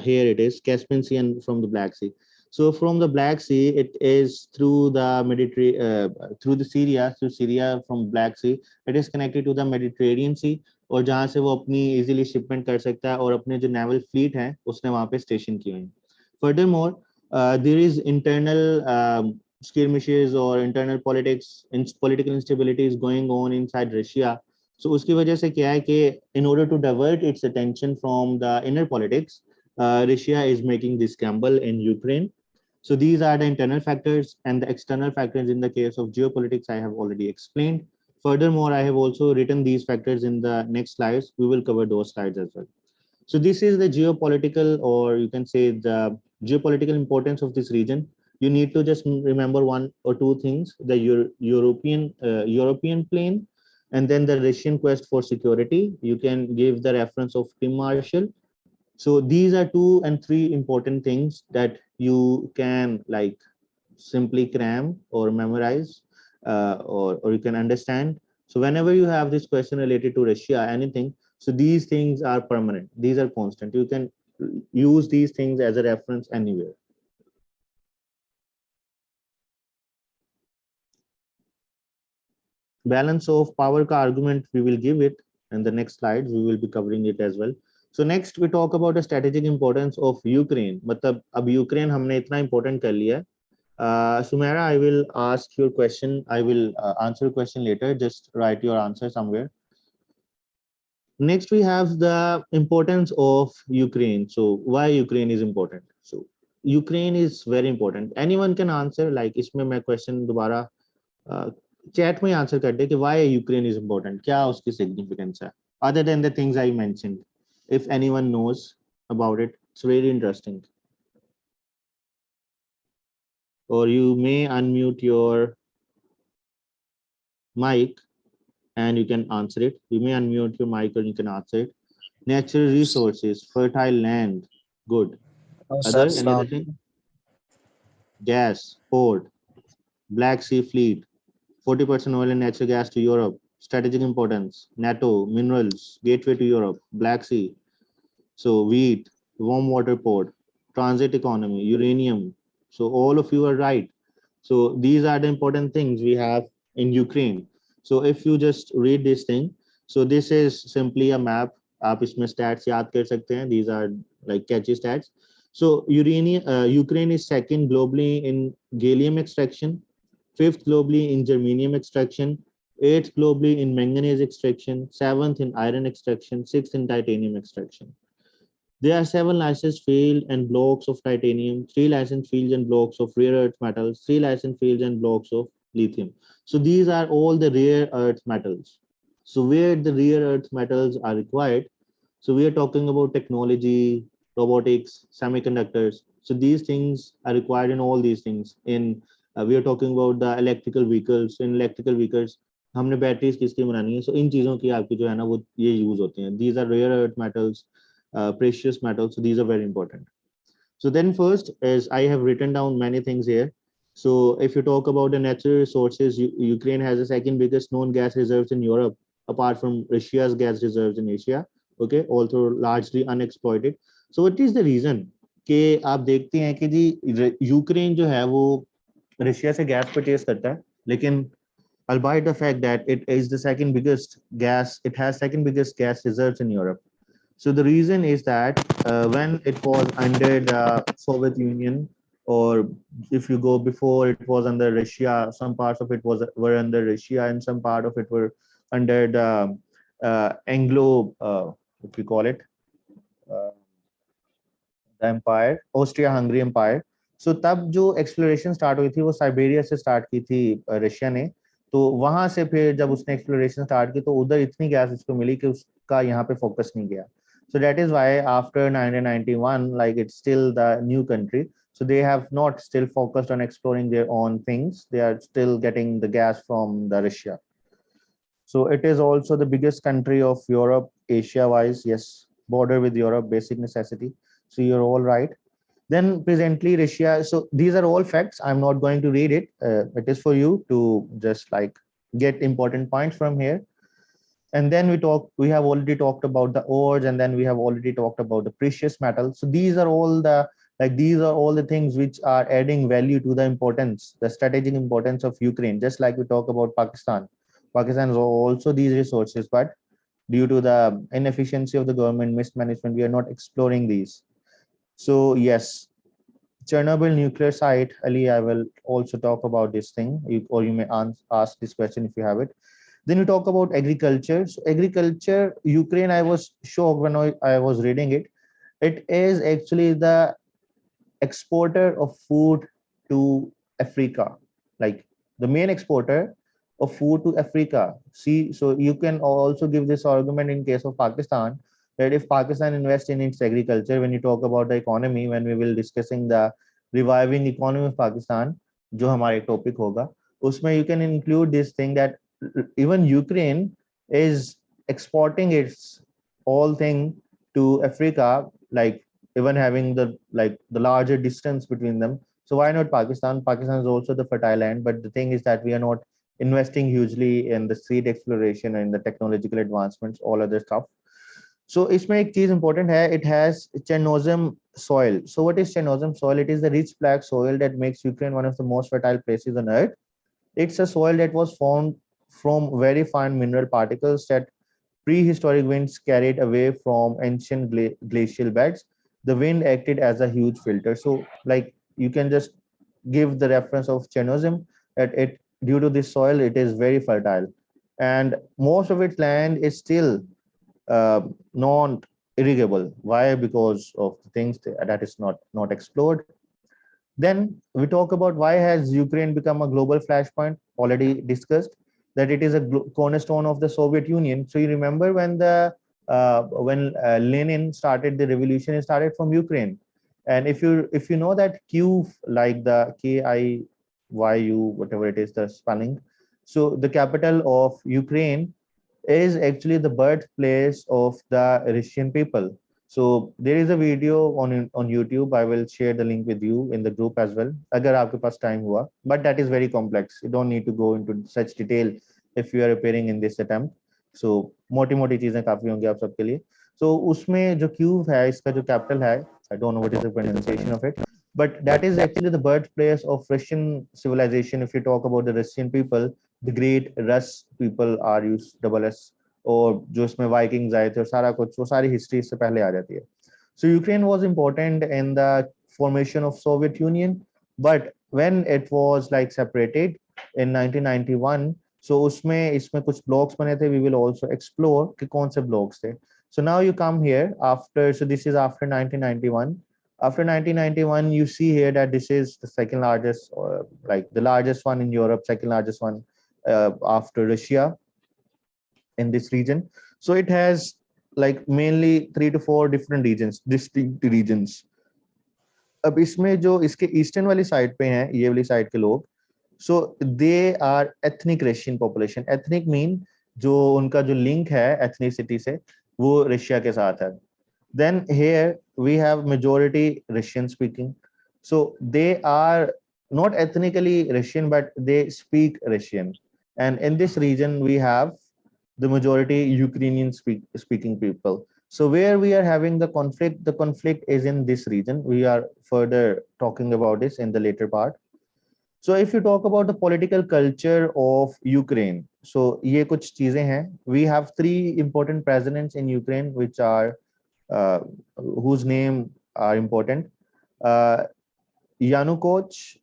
Here it is, Caspian Sea, and from the Black Sea. So from the Black Sea, it is through the Mediterranean, through Syria from Black Sea, it is connected to the Mediterranean Sea, और जहाँ से वो अपनी easily shipment कर सकता है, और अपने जो naval fleet है उसने वहाँ पे station किए हैं. Furthermore, there is internal skirmishes or internal political instability is going on inside Russia. So उसकी वजह से क्या है कि in order to divert its attention from the inner politics, Russia is making this gamble in Ukraine. So these are the internal factors, and the external factors in the case of geopolitics I have already explained. Furthermore, I have also written these factors in the next slides. We will cover those slides as well. So this is the geopolitical, or you can say the geopolitical importance of this region. You need to just remember one or two things: the European plane, and then the Russian quest for security. You can give the reference of Tim Marshall. So these are 2 and 3 important things that you can like simply cram or memorize, or you can understand. So whenever you have this question related to Russia, anything, so these things are permanent, these are constant. You can use these things as a reference anywhere. Balance of power ka argument, we will give it in the next slides. We will be covering it as well. So next we talk about the strategic importance of Ukraine. मतलब अब Ukraine हमने इतना important कर लिया है. Sumaira, I will ask your question. I will answer your question later. Just write your answer somewhere. Next, we have the importance of Ukraine. So why Ukraine is important? So Ukraine is very important. Anyone can answer. Like इसमें मैं question दोबारा chat में answer कर दे कि why Ukraine is important. क्या उसकी significance है? Other than the things I mentioned, if anyone knows about it, it's very interesting. Or you may unmute your mic and you can answer it. You may unmute your mic or you can answer it. Natural resources, fertile land, good. Sir, Any other thing? Gas, port, Black Sea fleet, 40% oil and natural gas to Europe, strategic importance, NATO, minerals, gateway to Europe, Black Sea, so wheat, warm water port, transit economy, uranium. So all of you are right. So these are the important things we have in Ukraine. So if you just read this thing, so this is simply a map. आप इसमें stats याद कर सकते हैं. These are like catchy stats. So Ukraine is second globally in gallium extraction, 5th globally in germanium extraction, 8th globally in manganese extraction, 7th in iron extraction, 6th in titanium extraction. There are 7 licensed fields and blocks of titanium, 3 licensed fields and blocks of rare earth metals, 3 licensed fields and blocks of lithium. So these are all the rare earth metals. So where the rare earth metals are required, so we are talking about technology, robotics, semiconductors. So these things are required in all these things. In we are talking about the electrical vehicles. In electrical vehicles, हमने batteries किसकी बनानी है, सो इन चीजों की आपकी जो है ना वो ये यूज होती हैं. These are rare earth metals, precious metals. So these are very important. So then first is I have written down many things here. So if you talk about the natural resources, Ukraine has the second biggest known gas reserves in Europe, apart from Russia's gas reserves in Asia. Okay, also largely unexploited. So what is the reason कि आप देखते हैं कि जी Ukraine जो है वो Russia से gas purchase करता है, लेकिन albeit the fact that it is the second biggest gas, it has second biggest gas reserves in Europe. So the reason is that when it was under the Soviet Union, or if you go before, it was under Russia. Some parts of it were under Russia, and some part of it were under the Anglo, what we call it, uh, the empire, Austria-Hungary Empire. So तब जो exploration start हुई थी वो Siberia से start की थी Russia ने. तो वहां से फिर जब उसने एक्सप्लोरेशन स्टार्ट की तो उधर इतनी गैस उसको मिली कि उसका यहाँ पे फोकस नहीं गया. So that is why after 1991, like it's still the new country. So they have not still focused on exploring their own things. They are still getting the gas from the Russia. So it is also the biggest country of Europe, Asia-wise. Yes, border with Europe, basic necessity. So you're all right. Then presently Russia. So these are all facts. I'm not going to read it. It is for you to just like get important points from here. And then we have already talked about the ores, and then we have already talked about the precious metals. So these are all the things which are adding value to the importance, the strategic importance of Ukraine. Just like we talk about Pakistan. Pakistan is also these resources, but due to the inefficiency of the government mismanagement, we are not exploring these. So yes, Chernobyl nuclear site, Ali, I will also talk about this thing, or you may ask this question if you have it. Then you talk about agriculture. So agriculture, Ukraine, I was shocked when I was reading it. It is actually the exporter of food to Africa, like the main exporter of food to Africa. See, so you can also give this argument in case of Pakistan, that if Pakistan invests in its agriculture, when you talk about the economy, when we will discussing the reviving economy of Pakistan, जो हमारा topic होगा, उसमें you can include this thing that even Ukraine is exporting its all thing to Africa, like even having the larger distance between them. So why not Pakistan? Pakistan is also the fertile land, but the thing is that we are not investing hugely in the seed exploration and the technological advancements, all other stuff. So इसमें एक चीज important है, it has Chernozem soil. So what is Chernozem soil? It is the rich black soil that makes Ukraine one of the most fertile places on earth. It's a soil that was formed from very fine mineral particles that prehistoric winds carried away from ancient glacial beds. The wind acted as a huge filter. So like you can just give the reference of Chernozem, that it due to this soil it is very fertile, and most of its land is still non irrigable. Why? Because of the things that is not explored. Then we talk about why has Ukraine become a global flashpoint. Already discussed that it is a cornerstone of the Soviet Union. So you remember when Lenin started the revolution, it started from Ukraine. And if you know that Kyiv, like the KIYU, whatever it is, the spelling. So the capital of Ukraine is actually the birthplace of the Russian people. So there is a video on YouTube. I will share the link with you in the group as well, अगर आपके पास time हुआ. But that is very complex. You don't need to go into such detail if you are appearing in this attempt. So मोटी चीजें काफी होंगी आप सबके लिए. So उसमें जो Kyiv है, इसका जो capital है, I don't know what is the pronunciation of it, but that is actually the birthplace of Russian civilization. If you talk about the Russian people, the great Rus people are used double S, और जो इसमें Vikings आए थे और सारा कुछ, वो सारी हिस्ट्री इससे पहले आ जाती है. So Ukraine was important in the formation of Soviet Union, but when it was like separated in 1991, so उसमें इसमें कुछ blocks बने थे. We will also explore कि कौन से blocks थे. So now you come here after, so this is after 1991. After 1991, you see here that this is the second largest, or like the largest one in Europe, second largest one after Russia in this region. So it has like mainly 3 to 4 different regions, distinct regions. अब इसमें जो इसके eastern वाली side पे हैं, ये वाली side के लोग, so they are ethnic Russian population. Ethnic mean जो उनका जो लिंक है एथनिसिटी से वो रशिया के साथ है. Then here we have majority Russian speaking. So they are not ethnically Russian, but they speak Russian. And in this region, we have the majority Ukrainian speaking people. So where we are having the conflict is in this region. We are further talking about this in the later part. So if you talk about the political culture of Ukraine, so ये कुछ चीजें हैं. We have 3 important presidents in Ukraine, which are whose name are important. Uh, Yanukovych,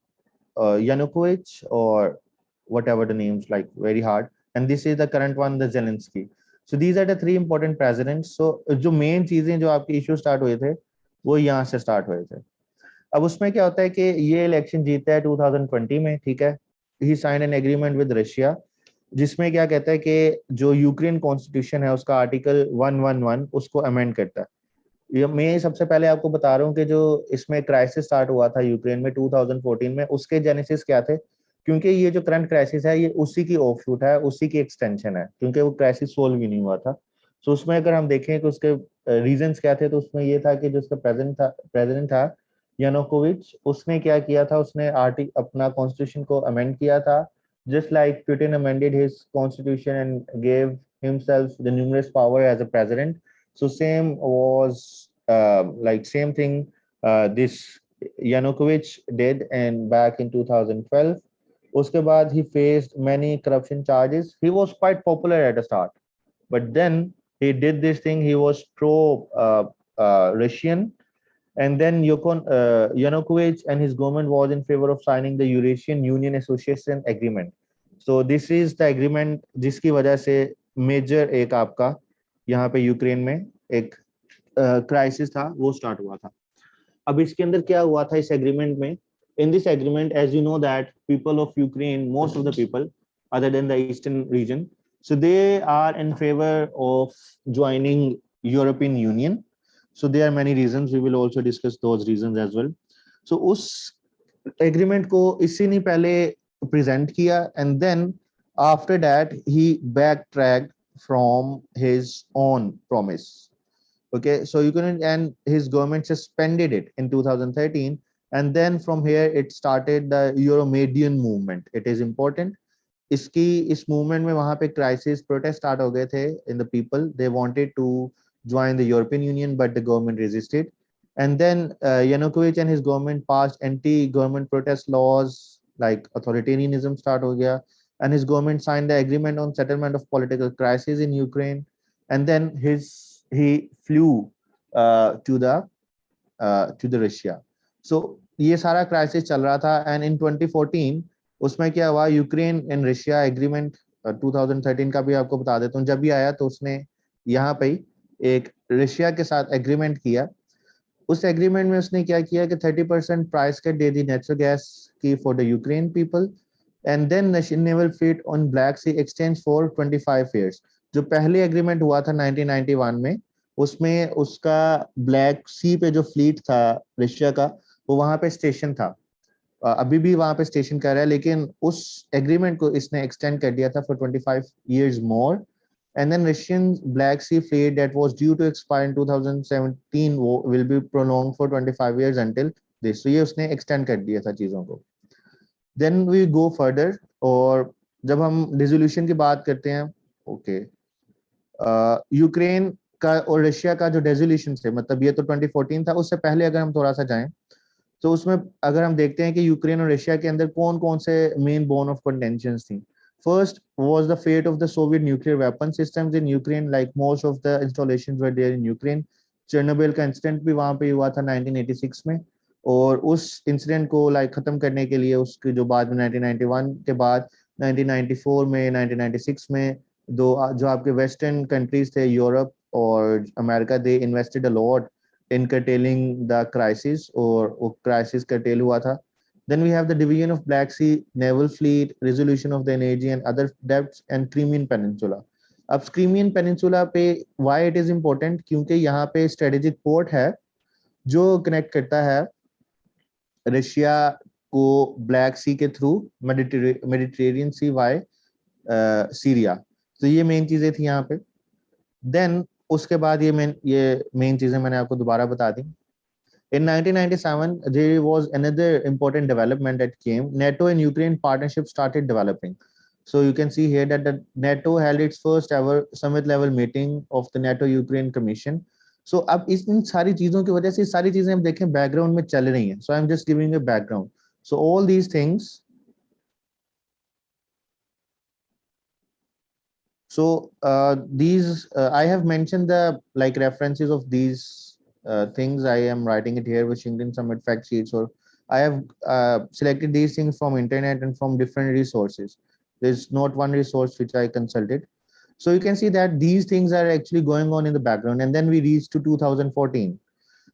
Yanukovych, or whatever the names, like very hard. And this is the current one, the Zelensky. So these are the 3 important presidents. So जो main चीजें जो आपके issue start हुए थे, वो यहाँ से start हुए थे. अब उसमें क्या होता है कि ये इलेक्शन जीता है 2020 में, ठीक है. He signed an agreement with Russia, जिसमें क्या कहता है कि जो यूक्रेन कॉन्स्टिट्यूशन है उसका आर्टिकल 111 उसको अमेंड करता है. ये मैं सबसे पहले आपको बता रहा हूँ कि जो इसमें क्राइसिस स्टार्ट हुआ था यूक्रेन में 2014 में, उसके जेनेसिस क्या थे, क्योंकि ये जो करंट क्राइसिस है ये उसी की ऑफशूट है, उसी की एक्सटेंशन है, क्योंकि वो क्राइसिस सोल्व ही नहीं हुआ था. तो उसमें अगर हम देखें कि उसके रीजंस क्या थे, तो उसमें ये था कि जो उसका प्रेसिडेंट था यानुकोविच, उसने क्या किया था, उसने अपना कॉन्स्टिट्यूशन को अमेंड किया था, just like Putin amended his constitution and gave himself the numerous power as a president. So same was like same thing this Yanukovych did, and back in 2012. उसके बाद he faced many corruption charges. He was quite popular at the start, but then he did this thing. He was pro Russian, and then Yanukovych and his government was in favor of signing the Eurasian Union Association Agreement. So this is the agreement जिसकी वजह से major एक आपका यहाँ पे Ukraine में एक crisis था वो स्टार्ट हुआ था. अब इसके अंदर क्या हुआ था इस एग्रीमेंट में? In this agreement, as you know that people of Ukraine, most of the people other than the eastern region, so they are in favor of joining European Union. So there are many reasons. We will also discuss those reasons as well. So उस agreement को इसी ने पहले present किया, and then after that he backtracked from his own promise. Okay, so you couldn't, and his government suspended it in 2013, and then from here it started the Euromedian movement. It is important. इस movement में वहाँ पे crisis protest start हो गए थे in the people. They wanted to join the European Union, but the government resisted. And then Yanukovych and his government passed anti-government protest laws, like authoritarianism start हो गया, and his government signed the agreement on settlement of political crisis in Ukraine. And then he flew to the Russia. So ये सारा crisis चल रहा था, and in 2014 उसमें क्या हुआ, यूक्रेन एंड रशिया एग्रीमेंट 2013 का भी आपको बता देता हूँ. जब भी आया तो उसने यहाँ पे एक रशिया के साथ एग्रीमेंट किया. उस एग्रीमेंट में उसने क्या किया कि 30% प्राइस कट दे दी नेचुरल गैस की for the Ukraine people, and then Russian naval fleet on Black Sea exchange for 25 years. जो पहले एग्रीमेंट हुआ था 1991 में, उसमें उसका ब्लैक सी पे जो फ्लीट था रशिया का, वो वहां पे स्टेशन था, अभी भी वहां पे स्टेशन कर रहा है, लेकिन उस एग्रीमेंट को इसने एक्सटेंड कर दिया था for 25 years more. And then Russian Black Sea fleet that was due to expire in 2017 will be prolonged for 25 years until this. So ये उसने extend कर दिया था चीजों को. Then we go further, और जब हम डिसोल्यूशन की बात करते हैं, ओके, यूक्रेन का और रशिया का जो डिसोल्यूशन से, मतलब ये तो 2014 था, उससे पहले अगर हम थोड़ा सा जाएं तो उसमें अगर हम देखते हैं कि यूक्रेन और रशिया के अंदर कौन कौन से मेन बोन ऑफ कंटेंशंस थी. First was the fate of the Soviet nuclear weapon systems in Ukraine, like most of the installations were there in Ukraine. Chernobyl का इंसिडेंट भी वहां पे हुआ था 1986 में, और उस इंसिडेंट को लाइक खत्म करने के लिए उसके जो बाद में 1991 के बाद 1994 में 1996 में जो आपके वेस्टर्न कंट्रीज थे Europe, or America, they invested a lot in curtailing the crisis, or crisis curtail hua tha. Then we have the division of Black Sea Naval Fleet, resolution of the energy and other debts, and Crimean Peninsula. अब Crimean peninsula पे why it is important, क्योंकि यहाँ पे strategic port है जो connect करता है Russia को ब्लैक सी के थ्रू मेडिटेरेनियन सी वाई सीरिया। तो ये मेन चीजें थी यहाँ पे। देन उसके बाद ये मेन चीजें मैंने आपको दोबारा बता दी। In 1997, there was another important development that came. NATO and Ukraine partnership started developing. So you can see here that the NATO held its first ever summit level meeting of the NATO Ukraine Commission. So अब इन सारी चीजों की वजह से सारी चीजें हम देखें बैकग्राउंड में चल रही हैं. So I'm just giving a background. So all these things. So I have mentioned the like references of these things. I am writing it here with Washington Summit fact sheets, or I have selected these things from internet and from different resources. There's not one resource which I consulted. So you can see that these things are actually going on in the background, and then we reach to 2014.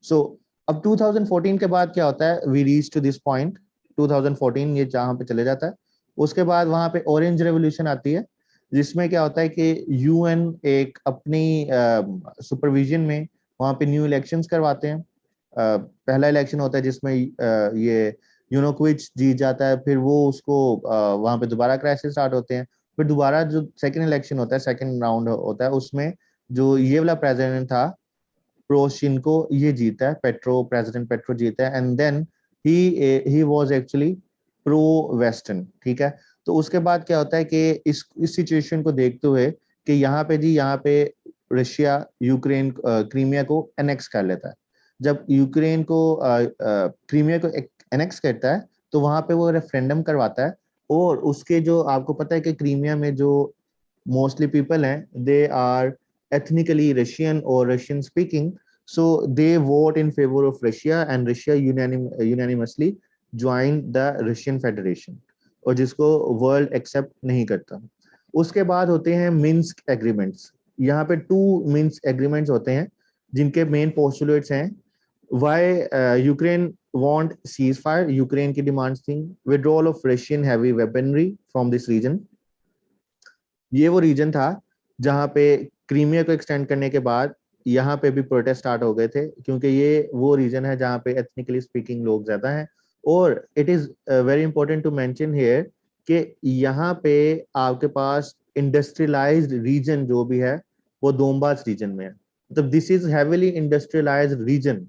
So अब 2014 के बाद क्या होता है, we reach to this point 2014, ये जहाँ पे चले जाता है। उसके बाद वहाँ पे ऑरेंज रेवोल्यूशन आती है, जिसमें क्या होता है कि यूएन एक अपनी सुपरविजन में वहाँ पे न्यू इलेक्शंस करवाते हैं। पहला इलेक्शन होता है जिसमें ये यूनोकोविच जीत जाता है, फिर वो उसको वहाँ पे दोबारा क्राइसिस स्टार्ट होते हैं। फिर दोबारा जो सेकंड इलेक्शन होता है, सेकंड राउंड होता है, उसमें जो ये वाला प्रेसिडेंट था प्रोशिनको, ये जीता है, प्रेसिडेंट पेट्रो जीता है, and then he was actually pro western. ठीक है, तो उसके बाद क्या होता है कि इस सिचुएशन को देखते हुए कि यहाँ पे रशिया यूक्रेन क्रीमिया को एनेक्स कर लेता है। जब यूक्रेन को क्रीमिया को एनेक्स करता है तो वहां पे वो रेफरेंडम करवाता है, और उसके जो आपको पता है कि क्रीमिया में जो मोस्टली पीपल हैं, they are ethnically Russian or Russian speaking, so they vote in favor of Russia, and Russia unanimously joined the Russian Federation, और जिसको वर्ल्ड एक्सेप्ट नहीं करता। उसके बाद होते हैं मिन्स्क एग्रीमेंट्स। यहाँ पे 2 मिन्स्क एग्रीमेंट्स होते हैं जिनके मेन पोस्टुलेट्स हैं why Ukraine want ceasefire. Ukraine की डिमांड्स थी withdrawal of Russian heavy weaponry from this region. ये वो रीजन था जहाँ पे क्रीमिया को एक्सटेंड करने के बाद यहाँ पे भी प्रोटेस्ट स्टार्ट हो गए थे, क्योंकि ये वो रीजन है जहाँ पे एथनिकली स्पीकिंग लोग ज्यादा हैं। और it is very important to mention here कि यहाँ पे आपके पास इंडस्ट्रियलाइज्ड रीजन जो भी है वो दोनबास रीजन में है, मतलब this is heavily industrialised region.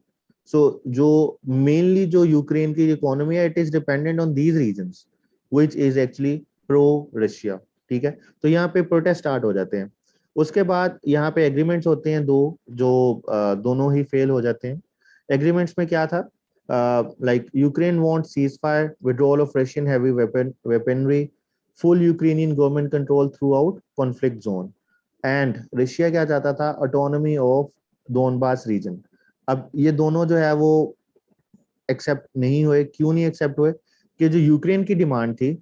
So जो मेनली जो यूक्रेन की इकोनॉमी है, it is dependent on these regions which is actually pro Russia. ठीक है, तो यहाँ पे प्रोटेस्ट स्टार्ट हो जाते हैं। उसके बाद यहाँ पे एग्रीमेंट्स होते हैं 2 जो दोनों ही फेल हो जाते हैं। एग्रीमेंट्स में क्या था, like Ukraine want cease fire, withdrawal of Russian heavy weaponry, full Ukrainian government control through out conflict zone, and Russia क्या चाहता था, ऑटोनॉमी ऑफ डोनबास रीजन। अब ये दोनों जो है वो एक्सेप्ट नहीं हुए। क्यों नहीं एक्सेप्ट हुए, कि जो यूक्रेन की डिमांड थी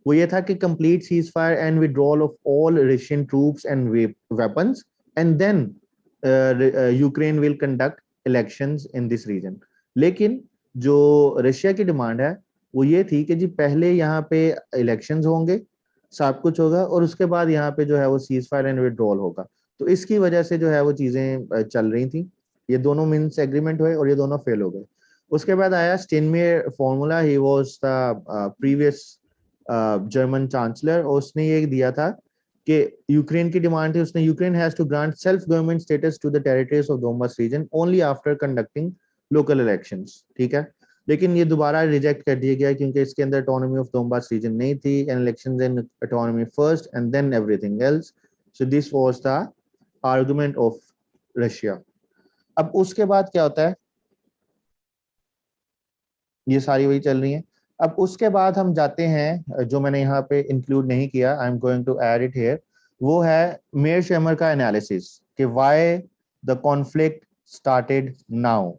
वो ये था कि complete ceasefire and withdrawal of all Russian troops and weapons, and then Ukraine will conduct elections in this region. लेकिन जो रशिया की डिमांड है वो ये थी कि जी पहले यहाँ पे इलेक्शंस होंगे, सब कुछ होगा, और उसके बाद यहाँ पे जो है वो सीज फायर एंड विड्रॉल होगा। तो इसकी वजह से जो है वो चीजें चल रही थी। ये दोनों मिन्स एग्रीमेंट हुए और ये दोनों फेल हो गए। उसके बाद आया Steinmeier formula. He was the previous German chancellor, और उसने ये दिया था कि यूक्रेन की डिमांड थी, उसने Ukraine has to grant self government status to the territories of Donbas region only after conducting local elections. ठीक है, लेकिन ये दोबारा रिजेक्ट कर दिया गया क्योंकि इसके अंदर ऑटोनॉमी ऑफ डोनबास रीजन नहीं थी, and elections in autonomy first and then everything else. So this was the argument of Russia. अब उसके बाद क्या होता है, ये सारी वही चल रही है। अब उसके बाद हम जाते हैं, जो मैंने यहाँ पे इंक्लूड नहीं किया, I am going to add it here, वो है मेयर शेमर का एनालिसिस कि why the conflict started now.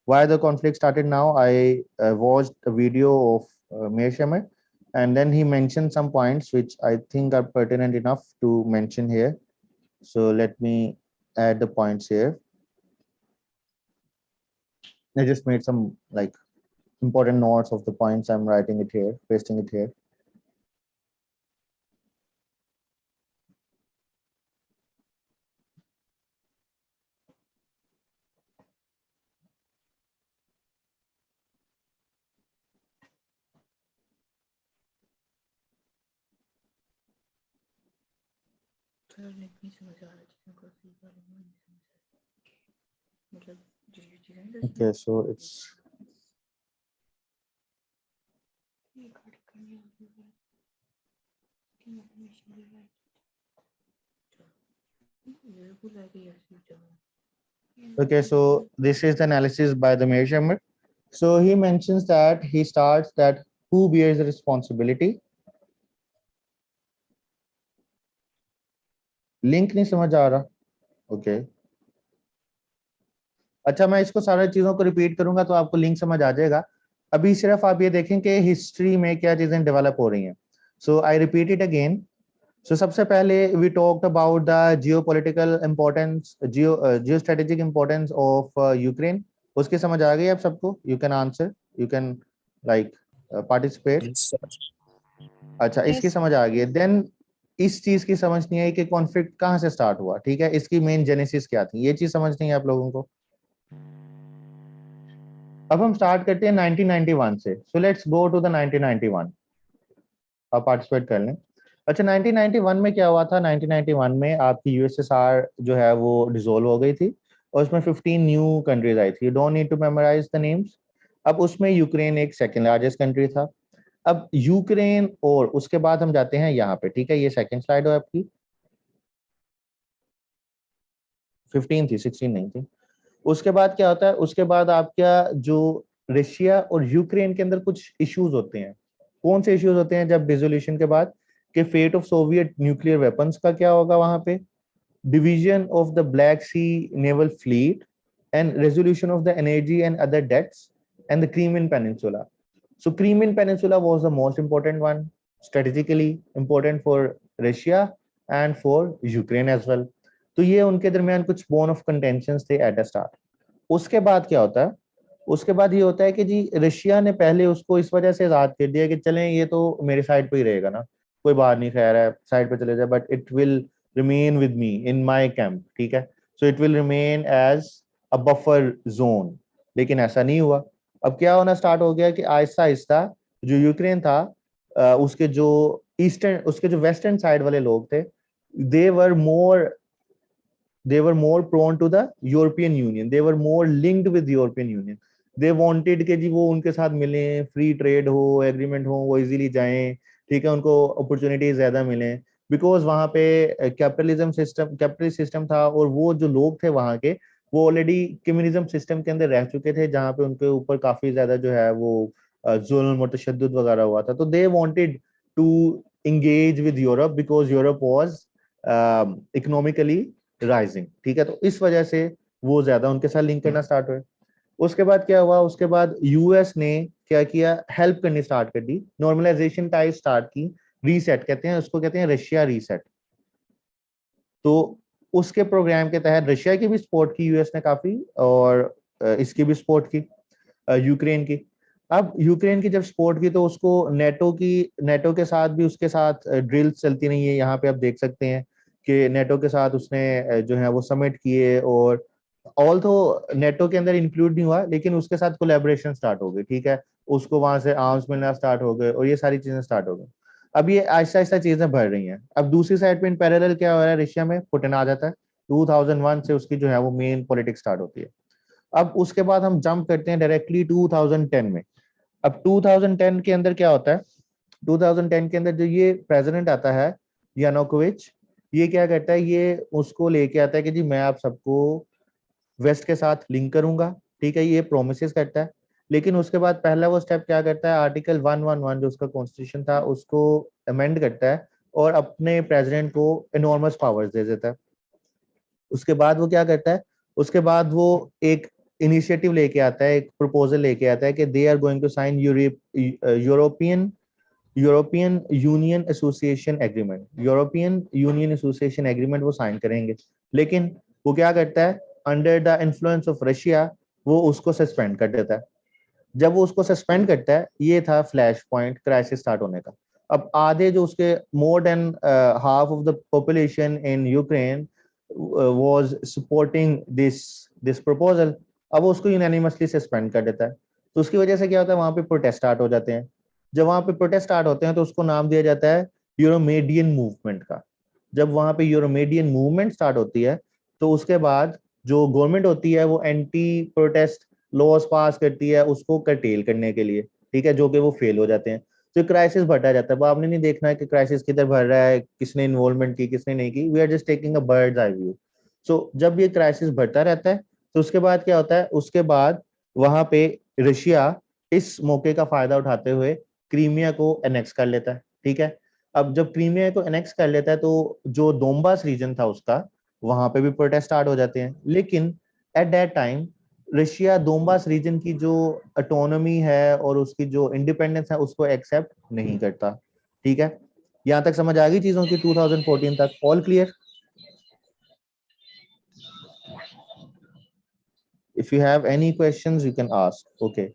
Why the conflict started now? I watched a video of Mayor Shemer, and then he mentioned some points which I think are pertinent enough to mention here. So let me add the points here. I just made some like important notes of the points. I'm writing it here, pasting it here. Okay, so it's okay. So this is the analysis by the measurement. So he mentions that he starts that who bears the responsibility. Link नहीं समझ आ रहा. Okay अच्छा, मैं इसको सारी चीजों को repeat करूंगा तो आपको लिंक समझ आ जाएगा. अभी सिर्फ आप ये देखें कि हिस्ट्री में क्या चीजें डेवलप हो रही हैं. So I repeat it again. So सबसे पहले we talked about the geopolitical importance, geo strategic importance of Ukraine. उसकी समझ आ गई आप सबको? You can answer, you can like participate. अच्छा, इसकी समझ आ गई. देन इस चीज की समझ नहीं आई कि कॉन्फ्लिक्ट कहाँ से स्टार्ट हुआ. ठीक है, इसकी मेन जेनेसिस क्या थी, ये चीज समझ नहीं है आप लोगों को. अब हम स्टार्ट करते हैं 1991 से. So let's go to the 1991. आप पार्टिसिपेट कर लें. अच्छा, 1991 में क्या हुआ था? 1991 में आपकी यूएसएसआर जो है वो डिसोल्व हो गई थी और उसमें 15 न्यू कंट्रीज आई थी. You don't need to memorise the names. अब उसमें यूक्रेन एक सेकंड लार्जेस्ट कंट्री था. अब यूक्रेन और उसके बाद हम जाते हैं यहाँ पे. ठीक है, ये सेकंड स्लाइड हो आपकी. 15 थी, 16 नहीं थी. उसके बाद क्या होता है? उसके बाद आपका जो रशिया और यूक्रेन के अंदर कुछ इश्यूज होते हैं. कौन से इश्यूज होते हैं? जब डिसोल्यूशन के बाद कि fate of Soviet nuclear weapons का क्या होगा वहां पे, division of the Black Sea naval fleet and resolution of the energy and other debts and the Crimean peninsula. So Crimean Peninsula was the most important one, strategically important for Russia and for Ukraine as well. तो ये उनके दरमियान कुछ bone of contentions थे at the start. उसके बाद क्या होता है? उसके बाद ये होता है कि जी रशिया ने पहले उसको इस वजह से आजाद कर दिया कि चलें ये तो मेरे साइड पे ही रहेगा ना, कोई बाहर नहीं खा रहा है, साइड पे चले जाए, but it will remain with me in my camp. ठीक है, so it will remain as a buffer zone. लेकिन ऐसा नहीं हुआ. अब क्या होना स्टार्ट हो गया कि आहिस्ता आहिस्ता जो यूक्रेन था, उसके जो ईस्टर्न, उसके जो वेस्टर्न साइड वाले लोग थे, they were more they were more prone to the European Union. They were more linked with European Union. They wanted के जी वो उनके साथ मिलें, फ्री ट्रेड हो, एग्रीमेंट हो, वो इजीली जाएं. ठीक है, उनको अपॉर्चुनिटीज ज्यादा मिलें बिकॉज वहां पे कैपिटलिस्ट सिस्टम था और वो जो लोग थे वहां के, वो ऑलरेडी कम्युनिज्म सिस्टम के अंदर रह चुके थे जहां पे उनके ऊपर काफी ज्यादा जो है वो जुल्म और तशद्दुद वगैरह हुआ था. तो they wanted to engage with Europe because Europe was economically rising. ठीक है, तो इस वजह से वो ज्यादा उनके साथ लिंक करना स्टार्ट हुए. उसके बाद क्या हुआ? उसके बाद यूएस ने क्या किया? हेल्प करनी स्टार्ट कर दी, नॉर्मलाइजेशन टाइप स्टार्ट की, रीसेट कहते हैं उसको, कहते हैं रशिया रीसेट. तो उसके प्रोग्राम के तहत रशिया की भी सपोर्ट की यूएस ने काफी, और इसकी भी सपोर्ट की, यूक्रेन की. अब यूक्रेन की जब सपोर्ट की तो उसको नेटो के साथ भी उसके साथ ड्रिल्स चलती रही है. यहाँ पे आप देख सकते हैं कि नेटो के साथ उसने जो है वो समिट किए, और ऑल तो नेटो के अंदर इंक्लूड नहीं हुआ लेकिन उसके साथ कोलैबोरेशन स्टार्ट हो गई. ठीक है, उसको वहां से आर्म्स मिलना स्टार्ट हो गए और ये सारी चीजें स्टार्ट हो गई. अब ये आहिस्ता आहिस्ता चीजें बढ़ रही हैं. अब दूसरी साइड पे इन पैरेलल क्या हो रहा है? रशिया में पुतिन आ जाता है. 2001 से उसकी जो है वो मेन पॉलिटिक्स स्टार्ट होती है. अब उसके बाद हम जंप करते हैं डायरेक्टली 2010 में. अब 2010 के अंदर क्या होता है? 2010 के अंदर जो ये प्रेसिडेंट आता है यानुकोविच, ये क्या करता है? ये उसको लेके आता है कि जी मैं आप सबको वेस्ट के साथ लिंक करूंगा. ठीक है, ये प्रोमिसेस करता है. लेकिन उसके बाद पहला वो स्टेप क्या करता है? आर्टिकल 111 जो उसका कॉन्स्टिट्यूशन था उसको अमेंड करता है और अपने प्रेसिडेंट को एनॉर्मस पावर्स दे देता है. उसके बाद वो क्या करता है? उसके बाद वो एक इनिशिएटिव लेके आता है, एक प्रपोजल लेके आता है कि they are going to sign European Union association agreement. European Union association agreement वो साइन करेंगे. लेकिन वो क्या करता है, under the influence of Russia वो उसको सस्पेंड कर देता है। जब वो उसको सस्पेंड करता है, ये था फ्लैश पॉइंट क्राइसिस स्टार्ट होने का। अब आधे जो उसके more than half of the population in Ukraine was supporting this proposal, अब वो उसको यूनानिमसली सस्पेंड कर देता है। तो उसकी वजह से क्या होता है, वहां पे प्रोटेस्ट स्टार्ट हो जाते हैं। जब वहां पे प्रोटेस्ट स्टार्ट होते हैं तो उसको नाम दिया जाता है यूरोमेडियन मूवमेंट का। जब वहां पे यूरोमेडियन मूवमेंट स्टार्ट होती है तो उसके बाद जो गवर्नमेंट होती है वो एंटी प्रोटेस्ट लॉज पास करती है उसको कर्टेल करने के लिए, ठीक है, जो कि वो फेल हो जाते हैं। तो क्राइसिस बढ़ता जाता है। वो आपने नहीं देखना है कि क्राइसिस किधर बढ़ रहा है, किसने इन्वॉल्वमेंट की किसने नहीं की, we are just taking a bird's eye view. So जब ये क्राइसिस बढ़ता रहता है तो उसके बाद क्या होता है, उसके बाद वहां पे रशिया इस मौके का फायदा उठाते हुए क्रीमिया को एनेक्स कर लेता है, ठीक है। अब जब क्रीमिया को एनेक्स कर लेता है तो जो डोम्बास रीजन था उसका, वहां पे भी प्रोटेस्ट स्टार्ट हो जाते हैं। लेकिन at that time Russia Donbas region की जो ऑटोनॉमी है और उसकी जो इंडिपेंडेंस है उसको एक्सेप्ट नहीं करता, ठीक है। यहां तक समझ आ गई चीजों की? 2014 तक all clear? If you have any questions you can ask. Okay,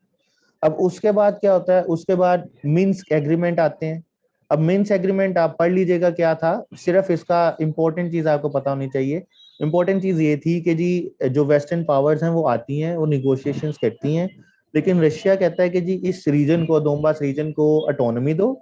अब उसके बाद क्या होता है, उसके बाद मिन्स्क एग्रीमेंट आते हैं। अब मिन्स्क एग्रीमेंट आप पढ़ लीजिएगा क्या था, सिर्फ इसका इंपॉर्टेंट चीज आपको पता होनी चाहिए। इंपॉर्टेंट चीज ये थी कि जी जो वेस्टर्न पावर्स हैं वो आती हैं, वो निगोशिएशंस करती हैं, लेकिन रशिया कहता है कि जी इस रीजन को, दोनबास रीजन को ऑटोनॉमी दो,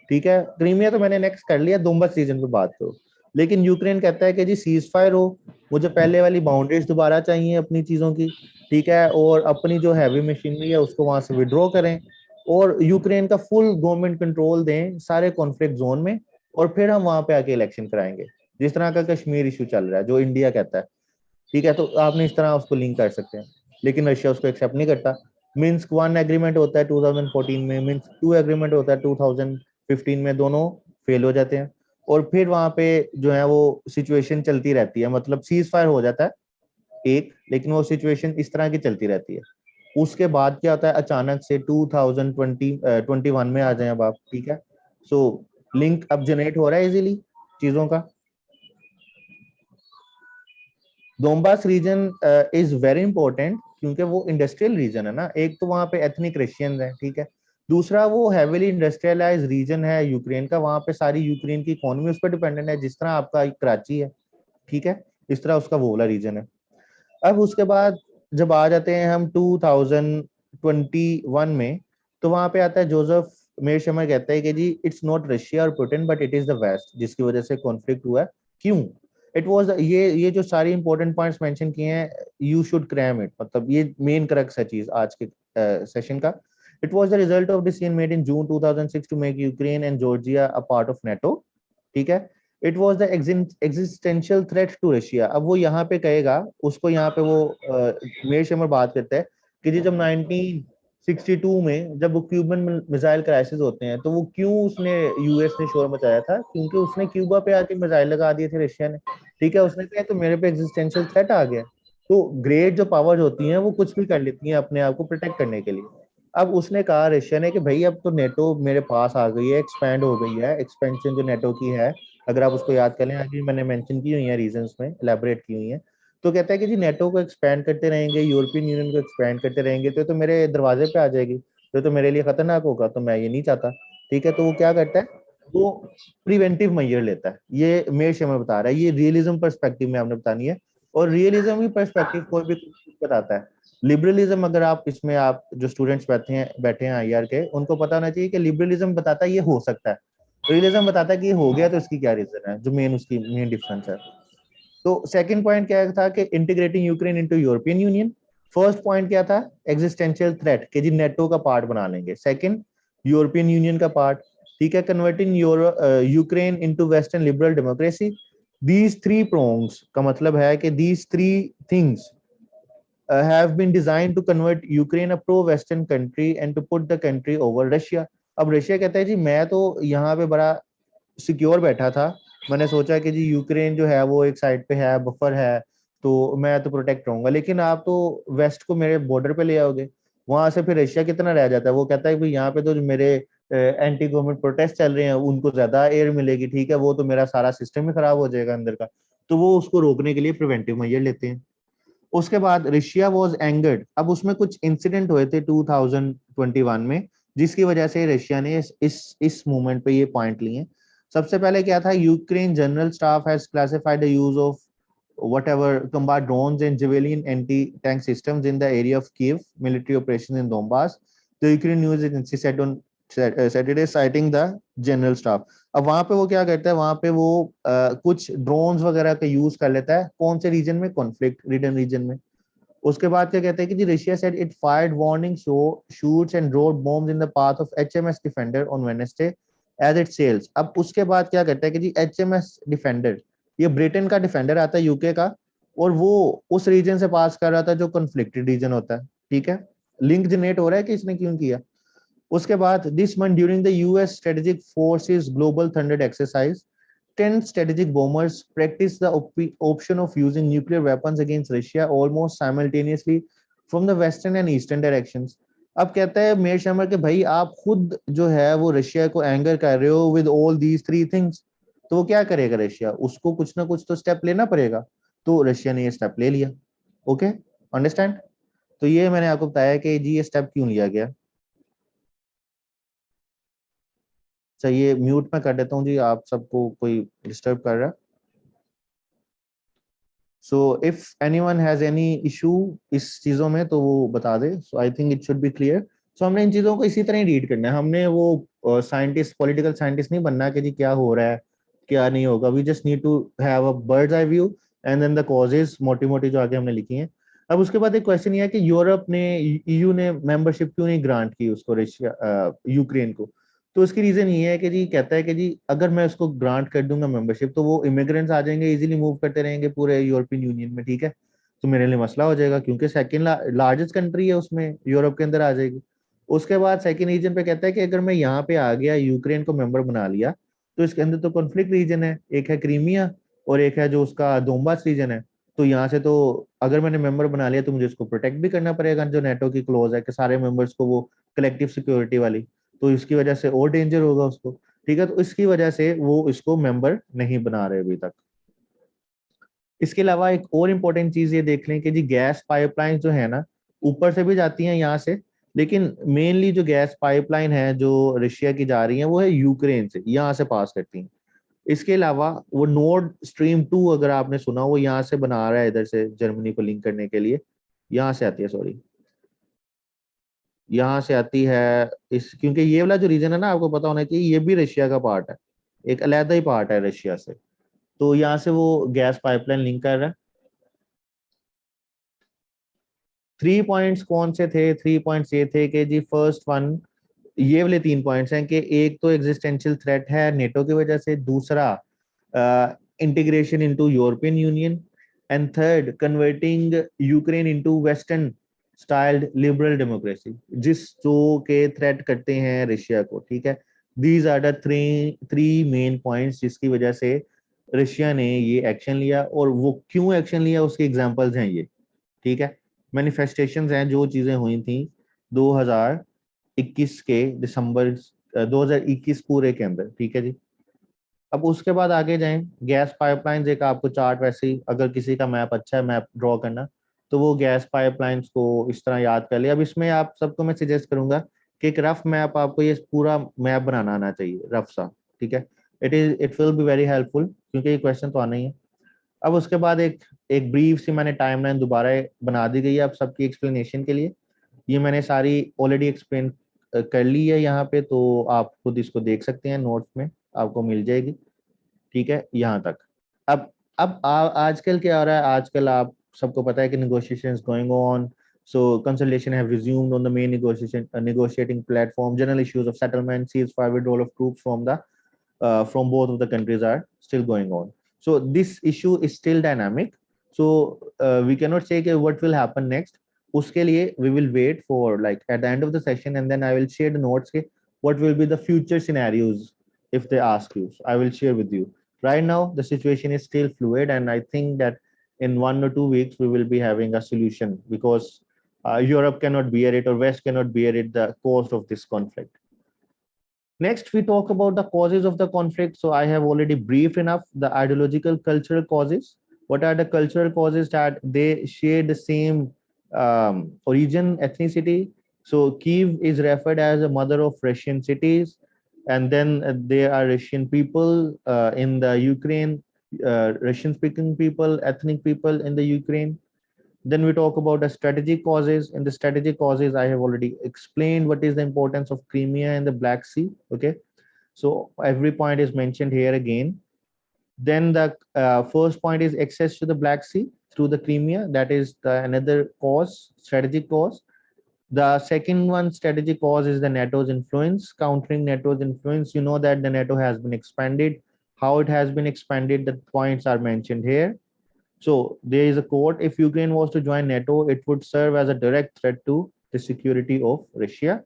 ठीक है। क्रीमिया तो मैंने नेक्स्ट कर लिया, दोनबास रीजन पे बात करो। लेकिन यूक्रेन कहता है कि जी सीज फायर हो, मुझे पहले वाली बाउंड्रीज दोबारा चाहिए अपनी चीजों की, ठीक है, और अपनी जो हैवी मशीनरी है उसको वहां से विड्रॉ करें और यूक्रेन का फुल गवर्नमेंट कंट्रोल दें सारे कॉन्फ्लिक्ट जोन में, और फिर हम वहां पे आके इलेक्शन कराएंगे, जिस तरह का कश्मीर इशू चल रहा है जो इंडिया कहता है, ठीक है। तो आपने इस तरह उसको लिंक कर सकते हैं, लेकिन रशिया उसको एक्सेप्ट नहीं करता। मिन्स्क 1 एग्रीमेंट होता है 2014 में, मिन्स्क 2 एग्रीमेंट होता है 2015 में, दोनों फेल हो जाते हैं। और फिर वहां पे जो है वो सिचुएशन चलती रहती है, मतलब सीज फायर हो जाता है एक, लेकिन वो सिचुएशन इस तरह की चलती रहती है। उसके बाद क्या होता है, अचानक से 2021 में आ जाए अब आप, ठीक है। सो लिंक अब जनरेट हो रहा है इजीली चीजों का। डोम्बास रीजन इज वेरी इंपॉर्टेंट क्योंकि वो इंडस्ट्रियल रीजन है ना, एक तो वहां पे एथनिक रशियंस हैं, ठीक है, दूसरा वो हैविली इंडस्ट्रियलाइज रीजन है यूक्रेन का, वहां पे सारी यूक्रेन की इकोनॉमी उस पर डिपेंडेंट है, जिस तरह आपका कराची है, ठीक है, इस तरह उसका वो वाला रीजन है। अब उसके बाद जब आ जाते हैं हम 2021 में, तो वहां पे आता है जोसेफ मेरशमर, कहता है कि जी इट्स नॉट रशिया और Putin but it is the west जिसकी वजह से कॉन्फ्लिक्ट हुआ है। क्यों? इट वाज ये जो सारी इंपॉर्टेंट पॉइंट्स मेंशन किए हैं, यू शुड क्रैम इट, मतलब ये मेन क्रक्स है चीज आज के सेशन का। It was the result of decision made in June 2006 to make Ukraine and Georgia a part of NATO, ठीक है। It was the existential threat to Russia. अब वो यहाँ पे कहेगा, उसको यहाँ पे वो मेयर शमर बात करता है कि जी जब 1962 में जब वो क्यूबन मिसाइल क्राइसिस होते हैं, तो वो क्यों उसने यूएस ने शोर मचाया था, क्योंकि उसने क्यूबा पे आके मिसाइल लगा दिए थे रशिया ने, ठीक है। उसने कहा तो मेरे पे एग्जिस्टेंशियल थ्रेट आ गया। तो ग्रेट जो पावर्स होती हैं वो कुछ भी कर लेती हैं अपने आप को प्रोटेक्ट करने के लिए। अब उसने कहा रशिया ने कि भाई अब तो नेटो मेरे पास आ गई है, एक्सपैंड हो गई है, एक्सपेंशन जो नेटो की है, अगर आप उसको याद कर लें, आगे मैंने मेंशन की हुई है रीजंस में, एलैबोरेट की हुई है। तो कहता है कि जी नेटो को एक्सपैंड करते रहेंगे, यूरोपियन यूनियन को एक्सपैंड करते रहेंगे, तो मेरे दरवाजे पे आ जाएगी, तो मेरे लिए खतरनाक होगा, तो मैं ये नहीं चाहता, ठीक है। तो वो क्या करता है, वो प्रिवेंटिव मेजर लेता है। ये मेयर शेमर बता रहा है, ये रियलिज्म पर्सपेक्टिव में आपने बतानी है, और रियलिज्म की पर्सपेक्टिव कोई भी बताता है। लिबरलिज्म, अगर आप इसमें, आप जो स्टूडेंट्स बैठे हैं आईआर के, उनको पता होना चाहिए कि लिबरलिज्म बताता है ये हो सकता है, रियलिज्म बताता है कि ये हो गया तो इसकी क्या रीजन है, जो मेन उसकी मेन डिफरेंस है। तो सेकंड पॉइंट क्या था कि integrating Ukraine into European union. First point क्या था, एग्जिस्टेंशियल थ्रेट, कि जी नेटो का पार्ट बना लेंगे। सेकंड, यूरोपियन यूनियन का पार्ट, ठीक है, converting Ukraine into western liberal democracy. These three prongs का मतलब है कि these three things have been designed to convert Ukraine a pro-Western country and to put the country over Russia। अब Russia कहता है जी मैं तो यहाँ पे बड़ा सिक्योर बैठा था, मैंने सोचा कि जी यूक्रेन जो है वो एक साइड पे है, बफर है, तो मैं तो प्रोटेक्ट रहूंगा, लेकिन आप तो वेस्ट को मेरे बॉर्डर पे ले आओगे, वहां से फिर रशिया कितना रह जाता है। वो कहता है कि यहाँ पे तो जो मेरे एंटी गवर्नमेंट प्रोटेस्ट चल रहे हैं उनको ज्यादा एयर मिलेगी, ठीक है, वो तो मेरा सारा सिस्टम ही खराब हो जाएगा अंदर का। तो वो उसको रोकने के लिए प्रिवेंटिव मेजर लेते हैं। उसके बाद रशिया वाज एंगर्ड, अब उसमें कुछ इंसिडेंट हुए थे 2021 में, जिसकी वजह से रशिया ने इस मूवमेंट पे ये पॉइंट लिए। सबसे पहले क्या था, Ukraine general staff has classified the use of whatever combat drones and javelin anti-tank systems in the area of Kiev military operations in Donbass. The Ukraine news agency said on Saturday, citing the general staff. अब वहां पे वो क्या करता है, वहां पे वो कुछ ड्रोन्स वगैरह का यूज कर लेता है, कौन से रीजन में, कॉन्फ्लिक्ट रिडन रीजन में। उसके बाद क्या कहते हैं कि जी Russia said it fired warning shots and drop bombs in the path of HMS Defender on Wednesday as it sails. अब उसके बाद क्या करता है कि जी एचएमएस डिफेंडर, ये ब्रिटेन का डिफेंडर आता है यूके का, और वो उस रीजन से पास कर रहा था जो कॉन्फ्लिक्टेड रीजन होता है, ठीक है। लिंक जनरेट हो रहा है कि इसने क्यों किया। उसके बाद this month during the US strategic forces global thunder exercise 10 strategic bombers practiced the option of using nuclear weapons against Russia almost simultaneously from the western and eastern directions. अब कहता है मेयर शर्मा के भाई आप खुद जो है वो रशिया को एंगर कर रहे हो with all these three things, तो वो क्या करेगा रशिया, उसको कुछ ना कुछ तो स्टेप लेना पड़ेगा। तो रशिया ने ये स्टेप ले लिया। Okay, understand. तो ये मैंने आपको बताया कि जी ये स्टेप क्यों लिया गया। चलिए म्यूट में कर देता हूँ जी, आप सबको कोई डिस्टर्ब कर रहा है। So if anyone has any issue इस चीजों में तो वो बता दे। So I think it should be clear. So हमने इन चीजों को इसी तरह ही रीड करना है, हमने वो साइंटिस्ट पॉलिटिकल साइंटिस्ट नहीं बनना कि जी क्या हो रहा है क्या नहीं होगा। We just need to have a bird's eye view and then the causes मोटी मोटी जो आगे हमने लिखी हैं। अब उसके बाद एक क्वेश्चन ये है कि यूरोप ने, ईयू ने मेंबरशिप क्यों नहीं ग्रांट की उसको, रशिया यूक्रेन को। तो उसकी रीजन ये है कि जी कहता है कि जी अगर मैं उसको ग्रांट कर दूंगा मेंबरशिप तो वो इमिग्रेंट्स आ जाएंगे, इजीली मूव करते रहेंगे पूरे यूरोपियन यूनियन में, ठीक है। तो मेरे लिए मसला हो जाएगा क्योंकि सेकंड लार्जेस्ट कंट्री है उसमें, यूरोप के अंदर आ जाएगी। उसके बाद सेकंड रीजन पे कहता है कि अगर मैं यहाँ पे आ गया, यूक्रेन को मेंबर बना लिया, तो इसके अंदर तो कॉन्फ्लिक्ट रीजन है, एक है क्रीमिया और एक है जो उसका दोनबास रीजन है। तो यहाँ से तो अगर मैंने मेंबर बना लिया तो मुझे उसको प्रोटेक्ट भी करना पड़ेगा, जो नेटो की क्लोज है कि सारे मेंबर्स को वो कलेक्टिव सिक्योरिटी वाली, तो इसकी वजह से और डेंजर होगा उसको, ठीक है। तो इसकी वजह से वो इसको मेंबर नहीं बना रहे अभी तक। इसके अलावा एक और इम्पोर्टेंट चीज ये देख लें कि जी गैस पाइपलाइन जो है ना, ऊपर से भी जाती हैं यहाँ से, लेकिन मेनली जो गैस पाइपलाइन है जो रशिया की जा रही है वो है यूक्रेन से, यहाँ से पास करती हैं। इसके अलावा वो नॉर्ड स्ट्रीम 2 अगर आपने सुना, वो यहाँ से बना रहा है इधर से जर्मनी को लिंक करने के लिए, यहाँ से आती है, सॉरी यहाँ से आती है इस, क्योंकि ये वाला जो रीजन है ना आपको पता होना चाहिए ये भी रशिया का पार्ट है, एक अलहदा ही पार्ट है रशिया से। तो यहाँ से वो गैस पाइपलाइन लिंक कर रहा है। 3 पॉइंट्स कौन से थे, 3 पॉइंट्स ये थे कि जी फर्स्ट वन, ये वाले 3 पॉइंट्स हैं कि एक तो एग्जिस्टेंशियल थ्रेट है नेटो की वजह से, दूसरा integration into European union, and third converting Ukraine into western styled liberal democracy, जिस जो के थ्रेट करते हैं रशिया को, ठीक है। These are the three main points जिसकी वजह से रशिया ने ये एक्शन लिया, और वो क्यों एक्शन लिया उसके एग्जांपल्स हैं ये, ठीक है। मैनिफेस्टेशंस हैं जो चीजें हुई थी 2021 के दिसंबर 2021 पूरे के अंदर, ठीक है जी। अब उसके बाद आगे जाएं, गैस पाइपलाइंस एक आपको चार्ट, वैसे ही अगर किसी का मैप अच्छा है मैप ड्रॉ करना, तो वो गैस पाइपलाइंस को इस तरह याद कर लिया। अब इसमें आप सबको मैं सजेस्ट करूंगा कि एक रफ मैप, आपको ये पूरा मैप बनाना आना चाहिए रफ सा, ठीक है। It will be very helpful क्योंकि ये क्वेश्चन तो आना ही है। अब उसके बाद एक एक ब्रीफ सी मैंने टाइमलाइन दोबारा बना दी गई है अब सबकी एक्सप्लेनेशन के लिए। ये मैंने सारी ऑलरेडी एक्सप्लेन कर ली है यहाँ पे, तो आप खुद इसको देख सकते हैं, नोट्स में आपको मिल जाएगी, ठीक है, यहाँ तक। अब आजकल क्या हो रहा है, आजकल आप सबको पता है कि negotiations going on, so consultation have resumed on the main negotiating platform. General issues of settlement, ceasefire, withdrawal of troops from both of the countries are still going on. So this issue is still dynamic. So we cannot say what will happen next. Uske liye we will wait for like at the end of the session, and then I will share the notes what will be the future scenarios if they ask you. So I will share with you. Right now the situation is still fluid, and I think that in 1 or 2 weeks we will be having a solution, because Europe cannot bear it, or West cannot bear it, the cost of this conflict. Next, we talk about the causes of the conflict. So I have already briefed enough the ideological cultural causes. What are the cultural causes? That they share the same origin, ethnicity. So Kiev is referred as a mother of Russian cities, and then there are Russian people in the Ukraine, Russian-speaking people, ethnic people in the Ukraine. Then we talk about the strategic causes. In the strategic causes, I have already explained what is the importance of Crimea and the Black Sea. Okay, so every point is mentioned here again. Then the first point is access to the Black Sea through the Crimea. That is another cause, strategic cause. The second one, strategic cause, is the NATO's influence, countering NATO's influence. You know that the NATO has been expanded. How it has been expanded, the points are mentioned here. So there is a quote: if Ukraine was to join NATO, it would serve as a direct threat to the security of Russia.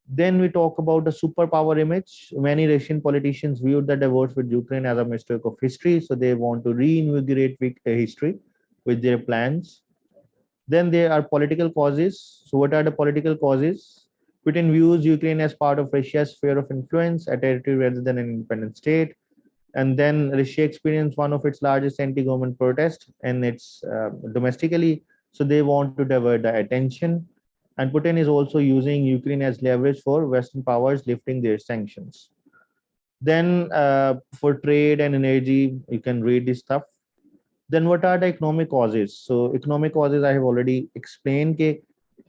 Then we talk about the superpower image. Many Russian politicians viewed the divorce with Ukraine as a mistake of history, so they want to reinvigorate history with their plans. Then there are political causes. So what are the political causes? Putin views Ukraine as part of Russia's sphere of influence, a territory rather than an independent state. And then Russia experienced one of its largest anti-government protests, and it's domestically, so they want to divert the attention. And Putin is also using Ukraine as leverage for Western powers lifting their sanctions. Then for trade and energy, you can read this stuff. Then what are the economic causes? So economic causes I have already explained कि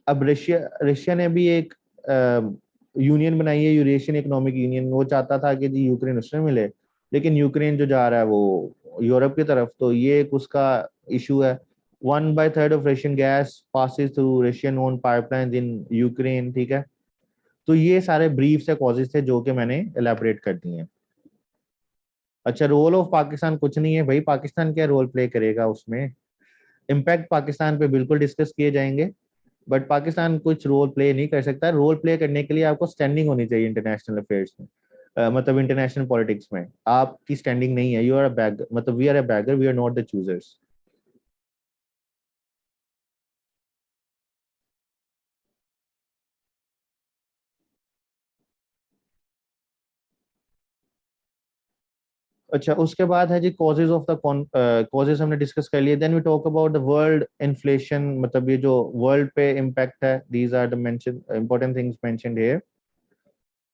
अब Russia ने भी एक union बनाई है, Eurasian economic union. वो चाहता था कि जी यूक्रेन उसमें मिले, लेकिन यूक्रेन जो जा रहा है वो यूरोप की तरफ, तो ये एक उसका इशू है. 1/3 of Russian gas passes through Russian own pipelines in Ukraine. ठीक है, तो ये सारे ब्रीफ से कॉजेज थे जो कि मैंने एलैबोरेट कर दिए हैं. अच्छा, रोल ऑफ पाकिस्तान कुछ नहीं है भाई, पाकिस्तान क्या रोल प्ले करेगा उसमें. इम्पैक्ट पाकिस्तान पे बिल्कुल डिस्कस किए जाएंगे, बट पाकिस्तान कुछ रोल प्ले नहीं कर सकता. रोल प्ले करने के लिए आपको स्टैंडिंग होनी चाहिए इंटरनेशनल अफेयर्स में. मतलब इंटरनेशनल पॉलिटिक्स में आपकी स्टैंडिंग नहीं है. यू आर अ बैगर, मतलब we are a beggar, we are not the choosers. अच्छा, उसके बाद है जी कॉजेज ऑफ द कॉजेज हमने डिस्कस कर लिए. Then we talk about the world inflation, मतलब ये जो वर्ल्ड पे इम्पैक्ट है. These are the mention important things mentioned here.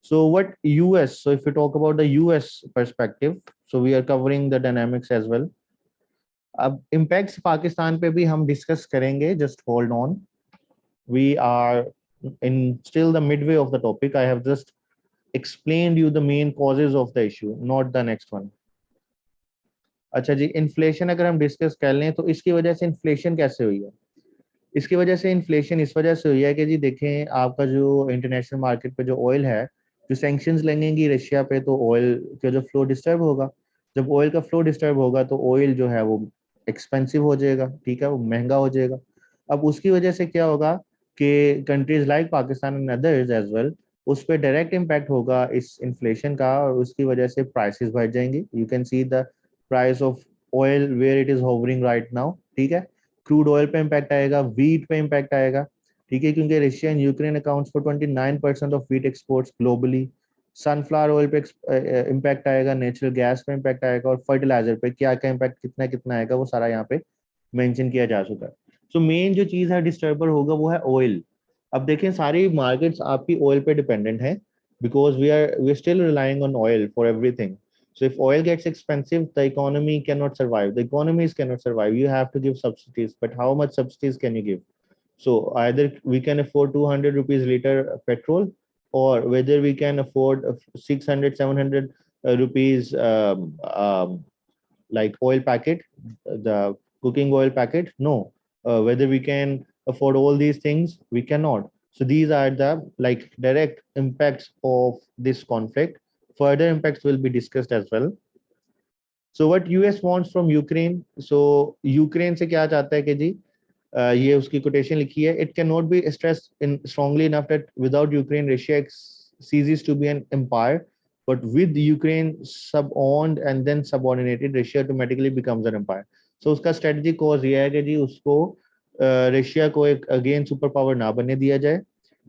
So what US, so if we talk about the US perspective, so we are covering the dynamics as well. अब impacts Pakistan पे भी हम discuss करेंगे, just hold on. We are in still the midway of the topic. I have just explained you the main causes of the issue, not the next one. अच्छा जी, inflation अगर हम discuss कर लें तो इसकी वजह से इन्फ्लेशन कैसे हुई है. इसकी वजह से इन्फ्लेशन इस वजह से हुई है कि जी देखें, आपका जो इंटरनेशनल मार्केट पे जो ऑयल है, जो सैंक्शंस लगेंगी रशिया पे, तो ऑयल का जो फ्लो डिस्टर्ब होगा. जब ऑयल का फ्लो डिस्टर्ब होगा तो ऑयल जो है वो एक्सपेंसिव हो जाएगा. ठीक है, वो महंगा हो जाएगा. अब उसकी वजह से क्या होगा कि countries like Pakistan and others as well, उस पर डायरेक्ट इम्पैक्ट होगा इस इन्फ्लेशन का, और उसकी वजह से प्राइसेस बढ़ जाएंगी. You can see the price of oil where it is hovering right now. ठीक है, क्रूड ऑयल पे इम्पैक्ट आएगा, वीट पे इम्पैक्ट आएगा. ठीक है, क्योंकि Russia and Ukraine accounts for 29% of wheat exports globally. Sunflower oil पे इम्पैक्ट आएगा, नेचुरल गैस पे इम्पैक्ट आएगा, और फर्टिलाइजर पे क्या क्या इम्पैक्ट कितना कितना आएगा वो सारा यहाँ पे मेंशन किया जा चुका है. सो मेन जो चीज है डिस्टर्बर होगा वो है ऑयल. अब देखें, सारी मार्केट्स आपकी ऑयल पे डिपेंडेंट है, because we are still relying on oil for everything. So if oil gets expensive, the economy cannot survive. The economies cannot survive. You have to give subsidies, but how much subsidies can you give? So either we can afford 200 rupees liter petrol, or whether we can afford 600, 700 rupees like oil packet, the cooking oil packet. No, whether we can afford all these things, we cannot. So these are the like direct impacts of this conflict. Further impacts will be discussed as well. So what US wants from Ukraine? So Ukraine से क्या चाहता है कि जी ये उसकी quotation लिखी है. It cannot be stressed in strongly enough that without Ukraine, Russia ceases to be an empire, but with Ukraine sub-owned and then subordinated, Russia automatically becomes an empire. So उसका strategic cause ये है कि जी उसको Russia को एक again super power ना बनने दिया जाए.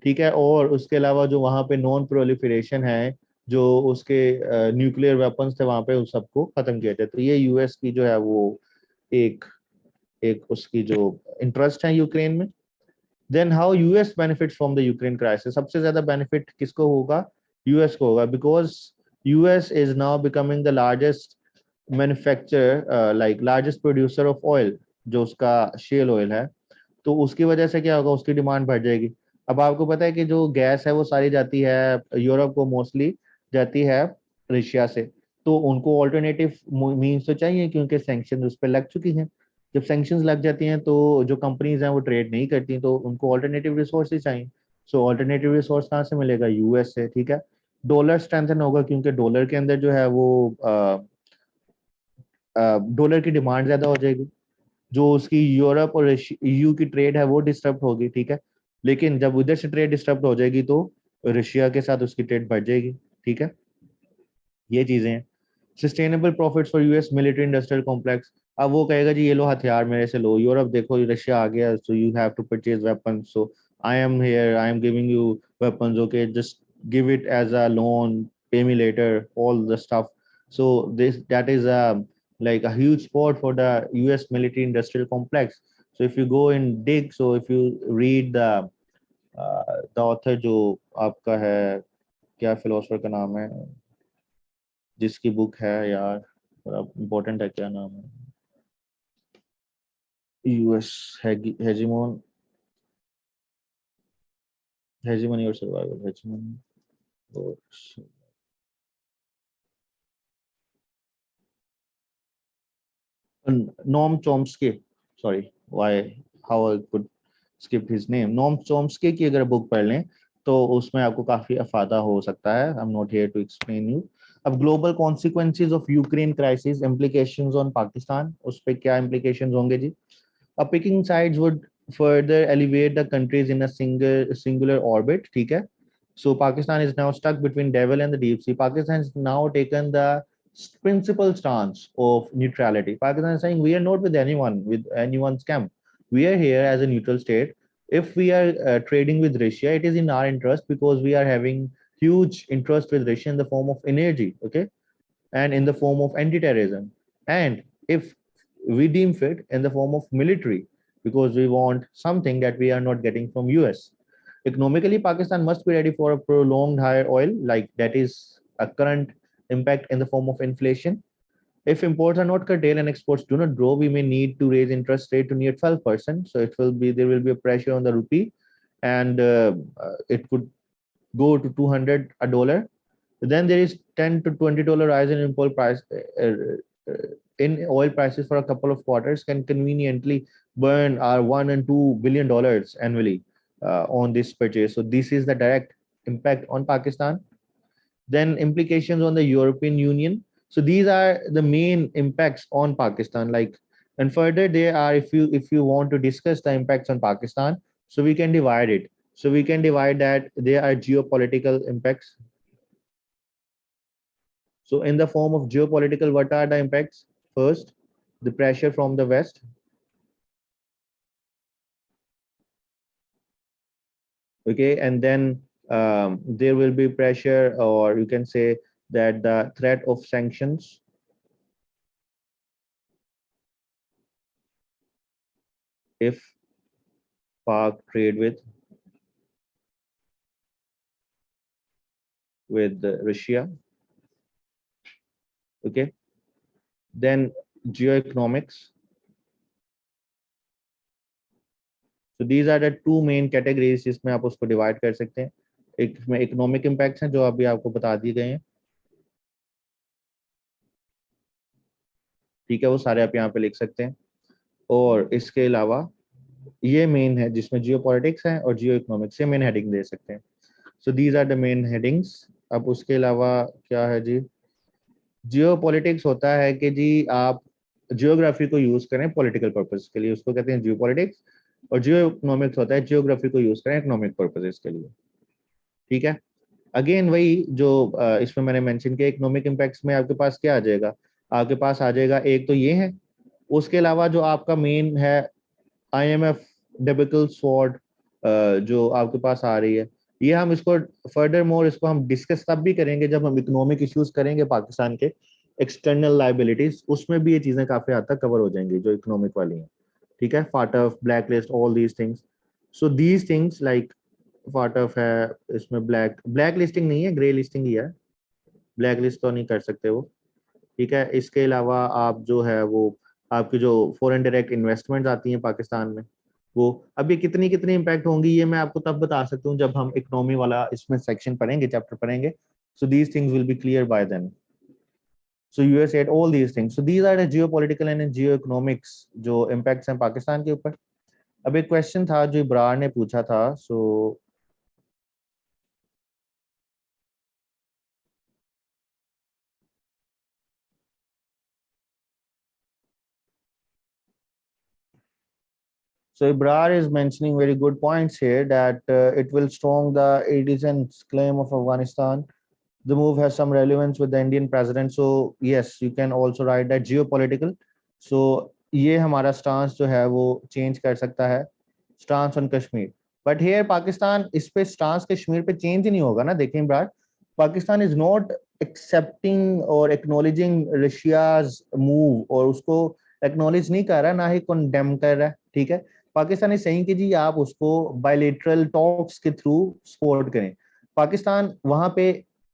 ठीक है, और उसके अलावा जो वहाँ पे नॉन प्रोलिफरेशन है, जो उसके न्यूक्लियर वेपन्स थे वहाँ पे, उस सबको खत्म किया जाए। तो ये यूएस की जो है वो एक एक उसकी जो इंटरेस्ट है यूक्रेन में। Then how US benefits from the Ukraine crisis, सबसे ज्यादा बेनिफिट किसको होगा? यूएस को होगा, because US is now becoming the largest manufacturer, like largest producer of oil, जो उसका शेल ऑयल है। तो उसकी वजह से क्या होगा, उसकी डिमांड बढ़ जाएगी। अब आपको पता है कि जो गैस है वो सारी जाती है यूरोप को, मोस्टली जाती है रशिया से। तो उनको ऑल्टरनेटिव मीन्स तो चाहिए, क्योंकि सैंक्शन उस पर लग चुकी हैं। जब सैंक्शंस लग जाती हैं तो जो कंपनीज हैं वो ट्रेड नहीं करती, तो उनको ऑल्टरनेटिव रिसोर्स चाहिए। सो ऑल्टरनेटिव रिसोर्स कहाँ से मिलेगा? यूएस से, ठीक है। डॉलर स्ट्रेंथन होगा, क्योंकि डॉलर के अंदर जो है वो डॉलर की डिमांड ज्यादा हो जाएगी। जो उसकी यूरोप और ईयू की ट्रेड है वो डिस्टर्ब होगी, ठीक है। लेकिन जब उधर से ट्रेड डिस्टर्ब हो जाएगी तो रशिया के साथ उसकी ट्रेड बढ़ जाएगी, ठीक है। ये चीजें हैं। Sustainable profits for US military industrial complex, अब वो कहेगा जी ये लो हथियार मेरे से लो, यूरोप देखो रशिया आ गया, so you have to purchase weapons, so I am here, I am giving you weapons, okay just give it as a loan, pay me later, all the stuff. So this that is like a huge sport for the US military industrial complex. So if you go and dig, so if you read the author जो आपका है, क्या philosopher का नाम है जिसकी book है यार, बड़ा इम्पोर्टेंट है, क्या नाम है? यूएस हेजिमोन, हेजिमनी और सर्वाइवल, हेजिमनी और Noam Chomsky, sorry why how I could skip his name, Noam Chomsky की अगर बुक पढ़ लें तो उसमें आपको काफी अफादा हो सकता है। I am not here to explain you. अब global consequences of Ukraine crisis, implications on Pakistan, उस पर क्या इम्प्लीकेशंस होंगे जी? Picking sides would further elevate the countries in a singular orbit, ठीक है। So Pakistan is now stuck between devil and the deep sea. Pakistan has now taken the principal stance of neutrality. Pakistan is saying we are not with anyone, with anyone's camp. We are here as a neutral state. If we are trading with Russia, it is in our interest, because we are having huge interest with Russia in the form of energy, okay, and in the form of anti-terrorism, and if we deem fit in the form of military, because we want something that we are not getting from US. Economically, Pakistan must be ready for a prolonged higher oil, like that is a current impact in the form of inflation. If imports are not curtailed and exports do not grow, we may need to raise interest rate to near 12%. So there will be a pressure on the rupee, and it could go to 200 a dollar. Then there is $10 to $20 rise in in oil prices for a couple of quarters can conveniently burn our $1 and $2 billion annually on this purchase. So this is the direct impact on Pakistan. Then implications on the European Union. So these are the main impacts on Pakistan. Like, and further there are, if you want to discuss the impacts on Pakistan, so we can divide it. So we can divide that there are geopolitical impacts. So in the form of geopolitical, what are the impacts? First, the pressure from the West. Okay, and then there will be pressure, or you can say that the threat of sanctions. If Pak trade with Russia, okay, then geoeconomics. So these are the two main categories जिसमें आप उसको divide कर सकते हैं। एक में economic impacts हैं जो अभी आपको बता दिए गए हैं, ठीक है, वो सारे आप यहाँ पे लिख सकते हैं। और इसके अलावा ये मेन है जिसमें जियो पॉलिटिक्स है और जियो इकोनॉमिक्स से मेन हेडिंग दे सकते हैं। So these are the main headings. अब उसके अलावा क्या है जी? जियो पॉलिटिक्स होता है कि जी आप जियोग्राफी को यूज करें पॉलिटिकल पर्पज के लिए, उसको कहते हैं जियो पॉलिटिक्स। और जियो इकोनॉमिक्स होता है जियोग्राफी को यूज करें इकोनॉमिक पर्पजेस के लिए, ठीक है। अगेन वही जो इसमें मैंने मेंशन किया, इकोनॉमिक इम्पैक्ट्स में आपके पास क्या आ जाएगा? आपके पास आ जाएगा, एक तो ये है, उसके अलावा जो आपका मेन है IMF debacle sword, जो आपके पास आ रही है, ये हम इसको फर्दर मोर इसको हम डिस्कस तब भी करेंगे जब हम इकोनॉमिक इश्यूज करेंगे पाकिस्तान के, एक्सटर्नल लाइबिलिटीज, उसमें भी ये चीजें काफी हद तक कवर हो जाएंगी जो इकोनॉमिक वाली हैं, ठीक है। FATF, black list, all these things, so these things like FATF है, इसमें ब्लैक लिस्टिंग नहीं है, ग्रे लिस्टिंग ही है, ब्लैक लिस्ट तो नहीं कर सकते वो, ठीक है। इसके अलावा आप जो है वो आपकी जो फॉरेन डायरेक्ट इन्वेस्टमेंट आती हैं पाकिस्तान में, वो अभी कितनी कितनी इम्पैक्ट होंगी ये मैं आपको तब बता सकता हूँ जब हम इकोनॉमी वाला इसमें सेक्शन पढ़ेंगे, चैप्टर पढ़ेंगे। So these things will be clear by then. So US at all these things, so these are the geopolitical and geo economics जो इम्पैक्ट्स हैं पाकिस्तान के ऊपर। अब एक क्वेश्चन था जो इब्रार ने पूछा था, सो So Ibrar is mentioning very good points here that it will strong the Edison's claim of Afghanistan. The move has some relevance with the Indian president. So yes, you can also write that geopolitical. So ये हमारा stance जो है वो change कर सकता है, stance on Kashmir. But here Pakistan इस पे stance कश्मीर पे change ही नहीं होगा ना, देखें Ibrar, Pakistan is not accepting or acknowledging Russia's move और उसको acknowledge नहीं कर रहा, ना ही condemn कर रहा है, ठीक है। पाकिस्तान इज सेइंग कि जी आप उसको बायलेटरल टॉक्स के थ्रू सपोर्ट करें। पाकिस्तान वहां पे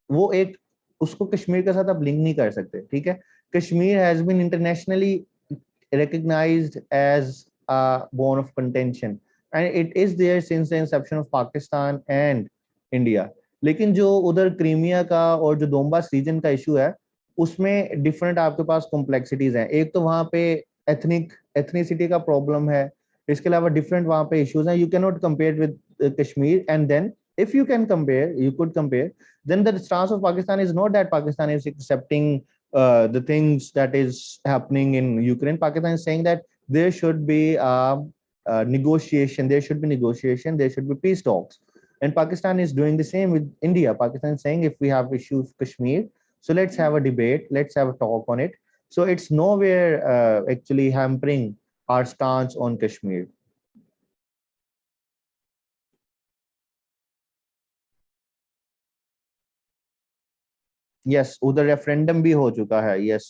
वो एक उसको कश्मीर के साथ आप लिंक नहीं कर सकते, ठीक है। Kashmir has been internationally recognized as a bone of contention and it is there since the inception of Pakistan and India. लेकिन जो उधर क्रीमिया का और जो डोंबास रीजन का इशू है उसमें डिफरेंट आपके पास कॉम्प्लेक्सिटीज हैं। एक तो वहां पे एथनिसिटी का प्रॉब्लम है, इसके अलावा डिफरेंट वहां पे इश्यूज हैं। You can not compare with Kashmir and then if you can compare, you could compare, then the stance of Pakistan is not that Pakistan is accepting the things that is happening in Ukraine. Pakistan is saying that there should be negotiation, there should be negotiation, there should be peace talks. And Pakistan is doing the same with India. Pakistan is saying if we have issues with Kashmir, so let's have a debate, let's have a talk on it. So it's nowhere actually hampering our stance on Kashmir. Yes, उधर referendum भी हो चुका है। Yes,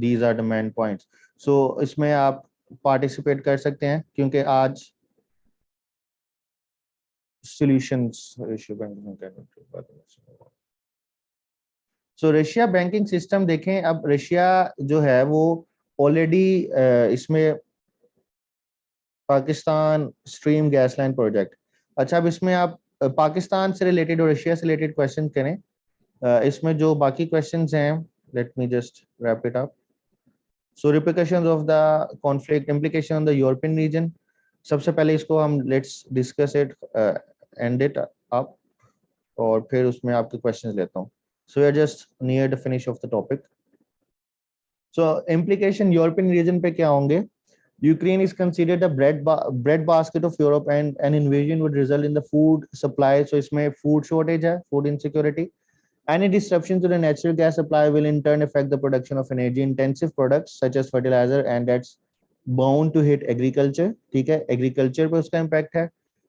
these are the main points. So इसमें आप participate कर सकते हैं क्योंकि आज solutions issue so Russia banking system देखें। अब रशिया जो है वो ऑलरेडी इसमें Pakistan stream gas line project, अच्छा अब इसमें आप पाकिस्तान से रिलेटेड और रशिया से रिलेटेड क्वेश्चन करें। इसमें जो बाकी क्वेश्चंस हैं, let me just wrap it up. So repercussions of the conflict, implication on the European region, सबसे पहले इसको हम let's discuss it, and it up, और फिर उसमें आपके क्वेश्चंस लेता हूँ। So we are just near the finish of the topic. So implication European region पे क्या होंगे? Ukraine is considered a bread basket of Europe, and an invasion would result in the food supply. So इसमें food shortage है, food insecurity. Any disruption to the natural gas supply will in turn affect the production of energy-intensive products such as fertilizer, and that's bound to hit agriculture. ठीक है, agriculture पे उसका impact है.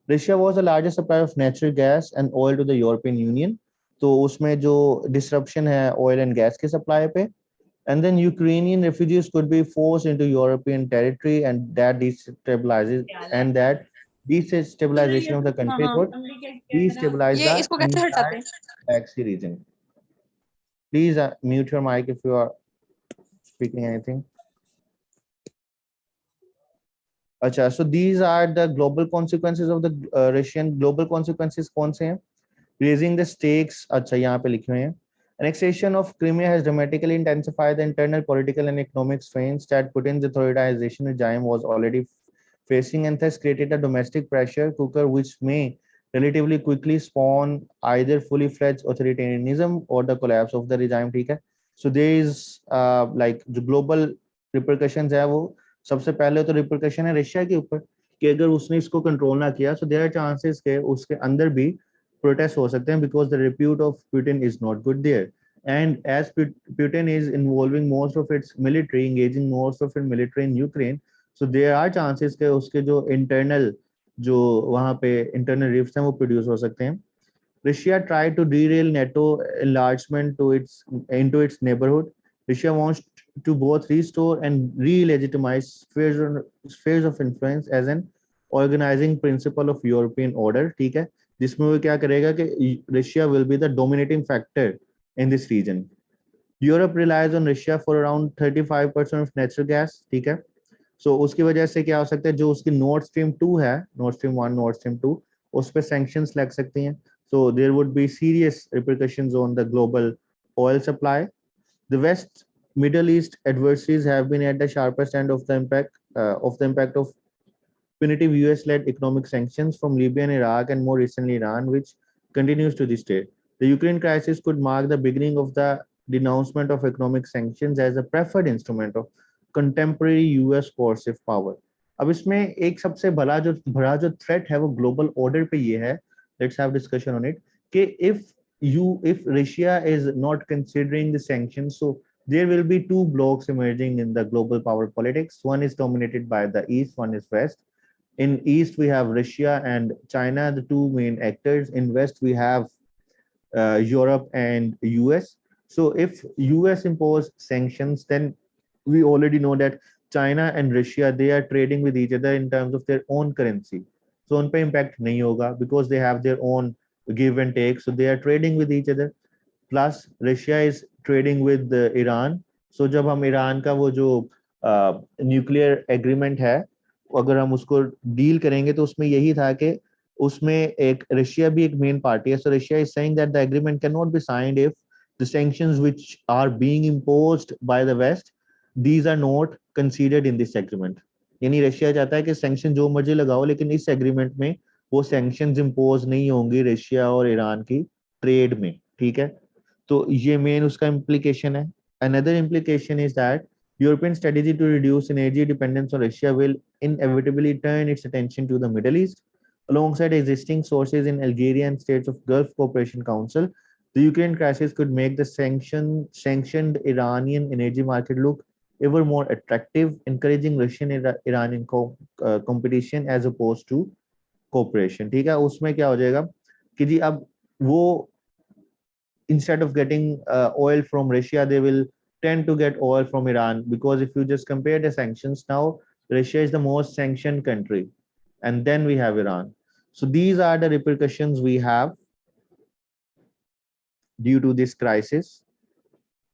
Russia was the largest supplier of natural gas and oil to the European Union. तो उसमें जो disruption है oil and gas के supply पे, and then Ukrainian refugees could be forced into European territory, and that destabilizes, and that destabilization of the country could destabilize the entire Black Sea region. Please mute your mic if you are speaking anything. Acha, so these are the global consequences of the Russian global consequences. कौन से हैं? Raising the stakes, अच्छा यहाँ पे लिखे हुए हैं. Annexation of Crimea has dramatically intensified the internal political and economic strains that Putin's authoritarian regime was already facing, and thus created a domestic pressure cooker which may relatively quickly spawn either fully fledged authoritarianism or the collapse of the regime. ठीक है, so there is like जो global repercussions है वो सबसे पहले तो repercussion है Russia के ऊपर कि अगर उसने इसको कंट्रोल ना किया, so there are chances के उसके अंदर भी प्रोटेस्ट हो सकते हैं, because the repute of Putin is not good there, and as Putin is involving most of its military, engaging most of its military in Ukraine, so there are chances कि उसके जो internal जो वहाँ पे internal rifts हैं वो produce हो सकते हैं. Russia tried to derail NATO enlargement into its neighborhood. Russia wants to both restore and re-legitimize spheres of influence as an organizing principle of European order. ठीक है, जिसमें वो क्या करेगा कि Russia will be the dominating factor in this region. Europe relies on Russia for around 35% of natural gas. ठीक है, सो उसकी वजह से क्या हो सकता है, जो उसकी नॉर्थ स्ट्रीम 2 है, नॉर्थ स्ट्रीम 1, नॉर्थ स्ट्रीम 2, उस पर सैंक्शंस लग सकती हैं. So there would be serious repercussions on the global oil supply. The West Middle East adversaries have been at the sharpest end of the impact of punitive US-led economic sanctions from Libya and Iraq, and more recently Iran, which continues to this day. The Ukraine crisis could mark the beginning of the denouncement of economic sanctions as a preferred instrument of contemporary US coercive power. अब इसमें एक सबसे बड़ा जो threat है वो global order पे ये है, let's have discussion on it, कि if Russia is not considering the sanctions, so there will be two blocks emerging in the global power politics. One is dominated by the East, one is West. In East, we have Russia and China, the two main actors. In West, we have Europe and US. So if US impose sanctions, then we already know that China and Russia, they are trading with each other in terms of their own currency. So उन पे impact नहीं होगा because they have their own give and take. So they are trading with each other. Plus Russia is trading with Iran. So जब हम Iran का वो जो nuclear agreement है, अगर हम उसको डील करेंगे तो उसमें यही था कि उसमें एक रशिया भी एक मेन पार्टी है. So Russia is saying that the agreement can not be signed if the sanctions which are being imposed by the West, these are not considered in this agreement. यानी Russia चाहता है कि sanction जो मर्जी लगाओ, लेकिन इस एग्रीमेंट में वो सैंक्शंस इम्पोज नहीं होंगी रशिया और ईरान की ट्रेड में. ठीक है, तो ये मेन उसका implication है. Another implication is that European strategy to reduce energy dependence on Russia will inevitably turn its attention to the Middle East. Alongside existing sources in Algeria and states of Gulf Cooperation Council, the Ukraine crisis could make the sanctioned Iranian energy market look ever more attractive, encouraging Russian-Iranian competition as opposed to cooperation. ठीक है, उसमें क्या हो जाएगा कि जी अब वो instead of getting oil from Russia, they will tend to get oil from Iran, because if you just compare the sanctions now, Russia is the most sanctioned country, and then we have Iran. So these are the repercussions we have due to this crisis.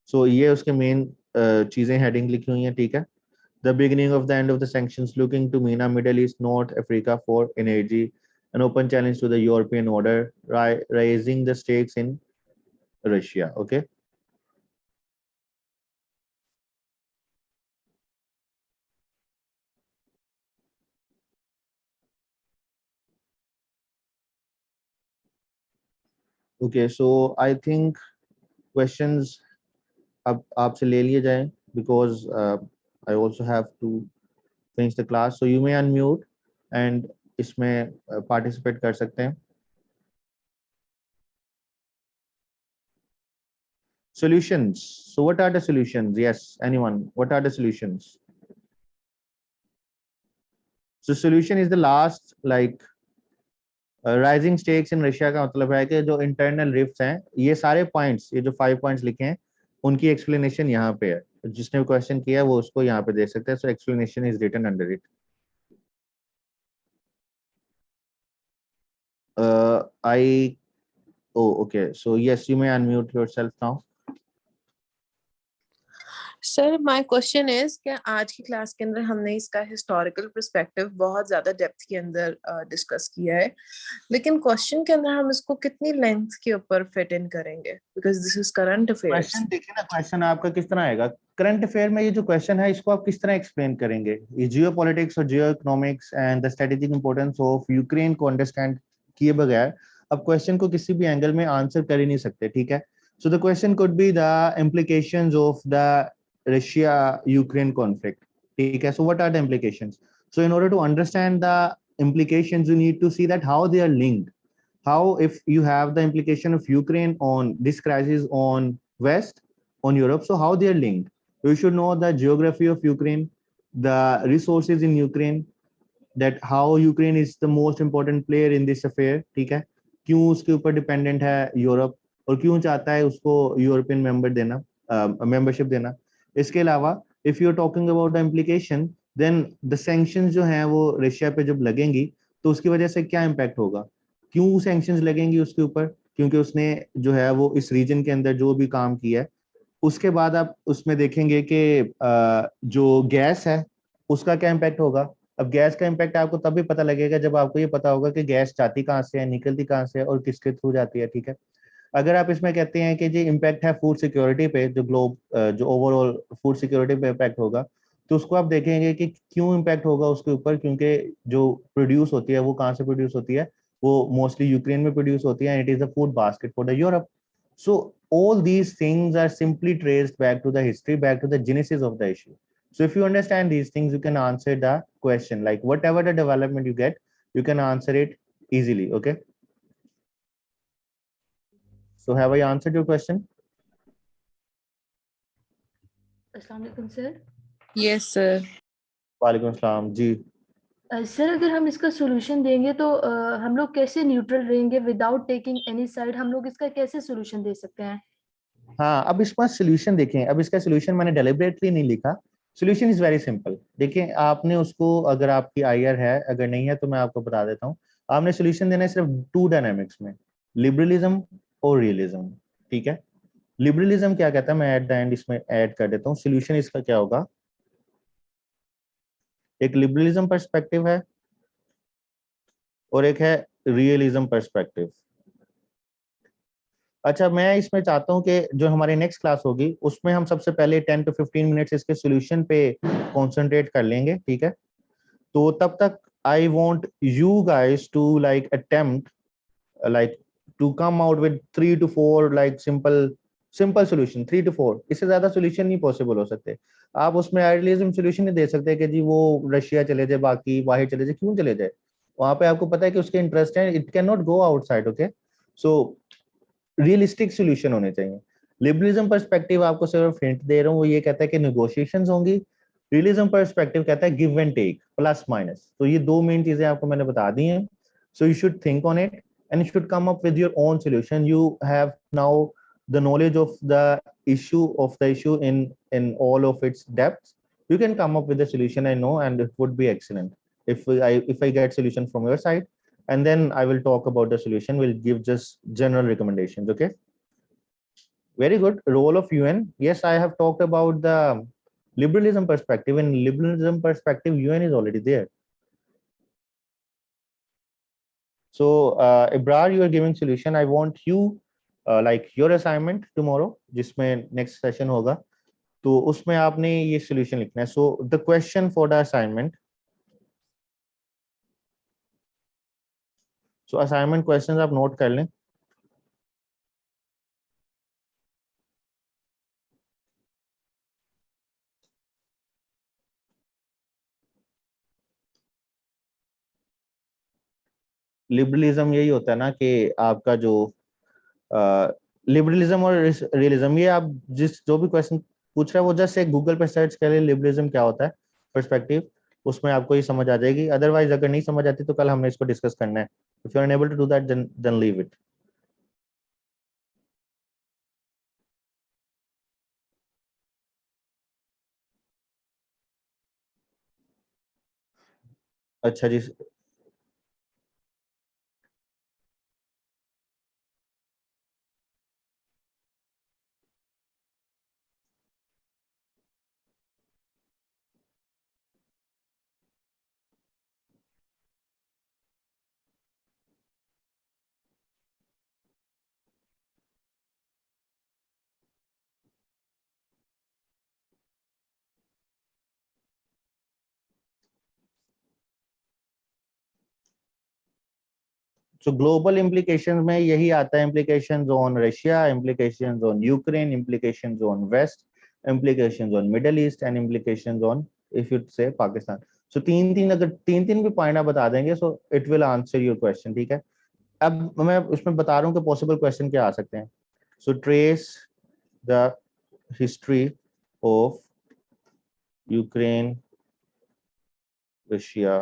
So ये उसके main चीजें heading लिखी हुई हैं. ठीक है, the beginning of the end of the sanctions looking to MENA, Middle East, North Africa for energy, an open challenge to the European order, raising the stakes in Russia. Okay. Okay, so I think questions अब आपसे ले लिए जाएं, because I also have to finish the class. So you may unmute and इसमें participate कर सकते हैं. Solutions. So what are the solutions? Yes, anyone? What are the solutions? So solution is the last, like rising stakes in Russia का मतलब है कि जो internal rifts हैं, ये सारे पॉइंट्स, ये जो 5 पॉइंट्स लिखे हैं, उनकी एक्सप्लेनेशन यहाँ पे है. जिसने क्वेश्चन किया है वो उसको यहाँ पे दे सकते हैं. So explanation is written under it. I oh okay, so yes, you may unmute yourself now. Sir my question is क्या आज की क्लास के अंदर हमने इसका हिस्टोरिकल पर्सपेक्टिव बहुत ज्यादा डेप्थ के अंदर डिस्कस किया है, लेकिन क्वेश्चन के अंदर हम इसको कितनी लेंथ के ऊपर फिट इन करेंगे, because this is current affairs. Question देखिए ना, क्वेश्चन आपका किस तरह आएगा. करंट अफेयर में ये जो क्वेश्चन है इसको आप किस तरह एक्सप्लेन करेंगे. ये जियो पॉलिटिक्स और geo economics and the strategic importance of Ukraine को अंडरस्टैंड किए बगैर अब क्वेश्चन को किसी भी एंगल में आंसर कर ही नहीं सकते. ठीक है, so the question could be the implications of the Russia-Ukraine conflict. ठीक है, so what are the implications? So in order to understand the implications, you need to see that how they are linked. How, if you have the implication of Ukraine on this crisis on West, on Europe, so how they are linked. You should know the geography of Ukraine, the resources in Ukraine, that how Ukraine is the most important player in this affair, ठीक है, क्यों उसके ऊपर dependent है Europe और क्यों चाहता है उसको यूरोपियन मेंबरशिप देना। इसके अलावा if you are talking about the implication, then the sanctions जो हैं वो रशिया पे जब लगेंगी तो उसकी वजह से क्या इम्पैक्ट होगा, क्यों सैंक्शंस लगेंगी उसके ऊपर, क्योंकि उसने जो है वो इस रीजन के अंदर जो भी काम किया है। उसके बाद आप उसमें देखेंगे कि जो गैस है उसका क्या इम्पैक्ट होगा। अब गैस का इम्पैक्ट आपको तब भी पता लगेगा जब आपको ये पता होगा कि गैस जाती कहाँ से है, निकलती कहाँ से है और किसके थ्रू जाती है, ठीक है। अगर आप इसमें कहते हैं कि जी इम्पैक्ट है फूड सिक्योरिटी पे, जो ओवरऑल फूड सिक्योरिटी पे इम्पैक्ट होगा, तो उसको आप देखेंगे कि क्यों इम्पैक्ट होगा उसके ऊपर, क्योंकि जो प्रोड्यूस होती है वो कहाँ से प्रोड्यूस होती है, वो मोस्टली यूक्रेन में प्रोड्यूस होती है, and it is a food basket for the Europe. So all these things are simply traced back to the history, back to the genesis of the issue. So if you understand these things, you can answer the question. Like whatever the development you get, you can answer it easily. Okay. So have I answered your question? अस्सलाम वालेकुम sir. Yes, sir. वालेकुम अस्सलाम जी। Sir अगर हम इसका solution देंगे तो हम लोग कैसे न्यूट्रल रहेंगे विदाउट टेकिंग एनी साइड, हम लोग इसका कैसे सॉल्यूशन दे सकते हैं? हाँ, अब इसका सोल्यूशन देखें। अब इसका सोल्यूशन मैंने डेलिबरेटली नहीं लिखा। Solution is very simple. देखिए आपने उसको, अगर आपकी आईआर है, अगर नहीं है तो मैं आपको बता देता हूँ। आपने सोल्यूशन देना है सिर्फ टू डायनामिक्स में, लिबरलिज्म और रियलिज्म, ठीक है। लिबरलिज्म क्या कहता है, मैं एट द एंड इसमें ऐड कर देता हूँ। सोल्यूशन इसका क्या होगा, एक लिबरलिज्म पर्सपेक्टिव है और एक है रियलिज्म पर्सपेक्टिव। अच्छा, मैं इसमें चाहता हूँ कि जो हमारी नेक्स्ट क्लास होगी उसमें हम सबसे पहले 10 to 15 मिनट्स इसके सोल्यूशन पे कॉन्सेंट्रेट कर लेंगे, ठीक है। तो तब तक I want you guys to like attempt like to come out with 3 to 4 like simple solution. 3 to 4, इससे ज्यादा सोल्यूशन नहीं पॉसिबल हो सकते। आप उसमें आइडियलिज्म सोल्यूशन नहीं दे सकते कि जी वो रशिया चले जाए, बाकी बाहर चले जाए, क्यों चले जाए, वहां पे आपको पता है कि उसके इंटरेस्ट है, it can not go outside. Okay, so realistic solution होने चाहिए। लिबरलिज्म पर्सपेक्टिव आपको सिर्फ हिंट दे रहा हूँ, वो ये कहता है कि नेगोशिएशंस होंगी। रियलिज्म पर्सपेक्टिव कहता है give and take, plus minus. तो ये दो मेन चीजें आपको मैंने बता दी हैं। So you should think on it and you should come up with your own solution. You have now the knowledge of the issue in all of its depths. You can come up with a solution, I know, and it would be excellent if I get solution from your side, and then I will talk about the solution. We'll give just general recommendations. Okay, very good. Role of UN. Yes, I have talked about the liberalism perspective. In liberalism perspective, UN is already there. So Ibrar, you are giving solution. I want you like your assignment tomorrow, जिसमें next session होगा, तो उसमें आपने ये solution लिखना है. So the question for the assignment. So assignment questions आप note कर लें. लिबरलिज्म यही होता है ना कि आपका जो लिबरलिज्म और रियलिज्म, ये आप जो भी क्वेश्चन पूछ रहे हैं वो जस्ट एक गूगल पे सर्च कर ले लिबरलिज्म क्या होता है पर्सपेक्टिव, उसमें आपको ये समझ आ जाएगी। अदरवाइज अगर नहीं समझ आती तो कल हमने इसको डिस्कस करना है। If you are unable to do that then leave it. अच्छा जी, तो ग्लोबल इम्प्लीकेशन में यही आता है, implications on Russia, implications on Ukraine, implications on West, implications on Middle East and implications on if you say Pakistan. सो अगर तीन तीन भी पॉइंट आप बता देंगे सो it will answer your question, ठीक है। अब मैं उसमें बता रहा हूँ कि पॉसिबल क्वेश्चन क्या आ सकते हैं। So trace the history of Ukraine, Russia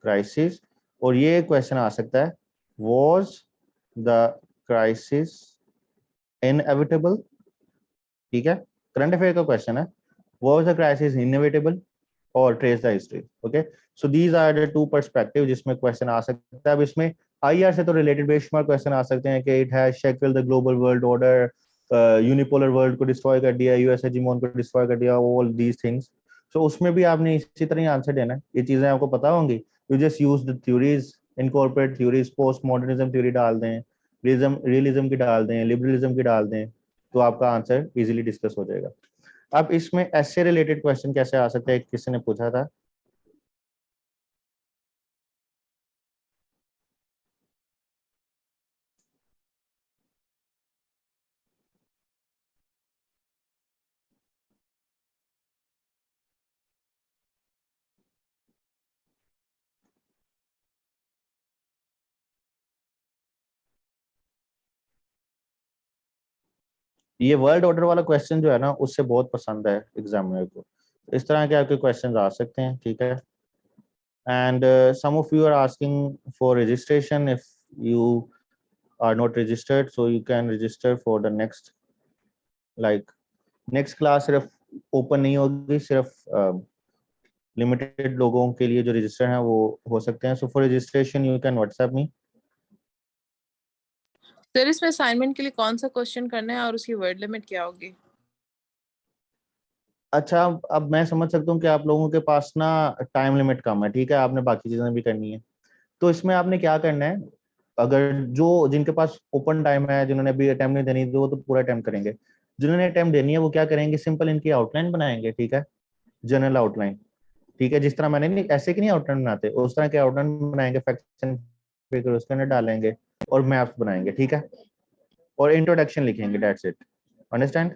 crisis, और ये क्वेश्चन आ सकता है was the crisis inevitable, ठीक है, करंट अफेयर का क्वेश्चन है, was the crisis inevitable और trace the history. Okay, so these are the two perspective जिसमें क्वेश्चन आ सकता है। अब इसमें आईआर से तो रिलेटेड बेशुमार क्वेश्चन आ सकते हैं कि it has shackle the global world order, unipolar world को डिस्ट्रॉय कर दिया, यूएस हेजीमोन को डिस्ट्रॉय कर दिया, ऑल दीज थिंग्स। सो उसमें भी आपने इसी तरह ही आंसर देना है, ये चीजें आपको पता होंगी। You just use the theories, incorporate theories, post modernism theory डाल दें, रियलिज्म की डाल दें, लिबरलिज्म की डाल दें, तो आपका आंसर इजीली डिस्कस हो जाएगा। अब इसमें ऐसे रिलेटेड क्वेश्चन कैसे आ सकते हैं, किसी ने पूछा था। ये वर्ल्ड ऑर्डर वाला क्वेश्चन जो है ना, उससे बहुत पसंद है एग्जामिनर को, इस तरह के आपके क्वेश्चन आ सकते हैं, ठीक है। And some of you are asking for registration, if you are not registered, so you can register for the next, like next class सिर्फ ओपन नहीं होगी, सिर्फ लिमिटेड लोगों के लिए जो रजिस्टर हैं वो हो सकते हैं। So for registration you can WhatsApp me. Sir इसमें असाइनमेंट के लिए कौन सा क्वेश्चन करना है और उसकी वर्ड लिमिट क्या होगी? अच्छा, अब मैं समझ सकता हूँ कि आप लोगों के पास ना टाइम लिमिट कम है, ठीक है, आपने बाकी चीजें भी करनी है। तो इसमें आपने क्या करना है, अगर जो जिनके पास ओपन टाइम है, जिन्होंने अभी अटेम्प्ट नहीं देनी तो वो तो पूरा अटेम्प्ट करेंगे, जिन्होंने अटेम्प्ट देनी है वो क्या करेंगे, सिंपल इनकी आउटलाइन बनाएंगे, ठीक है, जनरल आउटलाइन, ठीक है, जिस तरह मैंने नहीं ऐसे की नहीं आउटलाइन बनाते, उस तरह के आउटलाइन बनाएंगे, फैक्ट्स एंड फिगर उसके अंदर डालेंगे और मैप्स बनाएंगे, ठीक है, और इंट्रोडक्शन लिखेंगे, that's it. Understand?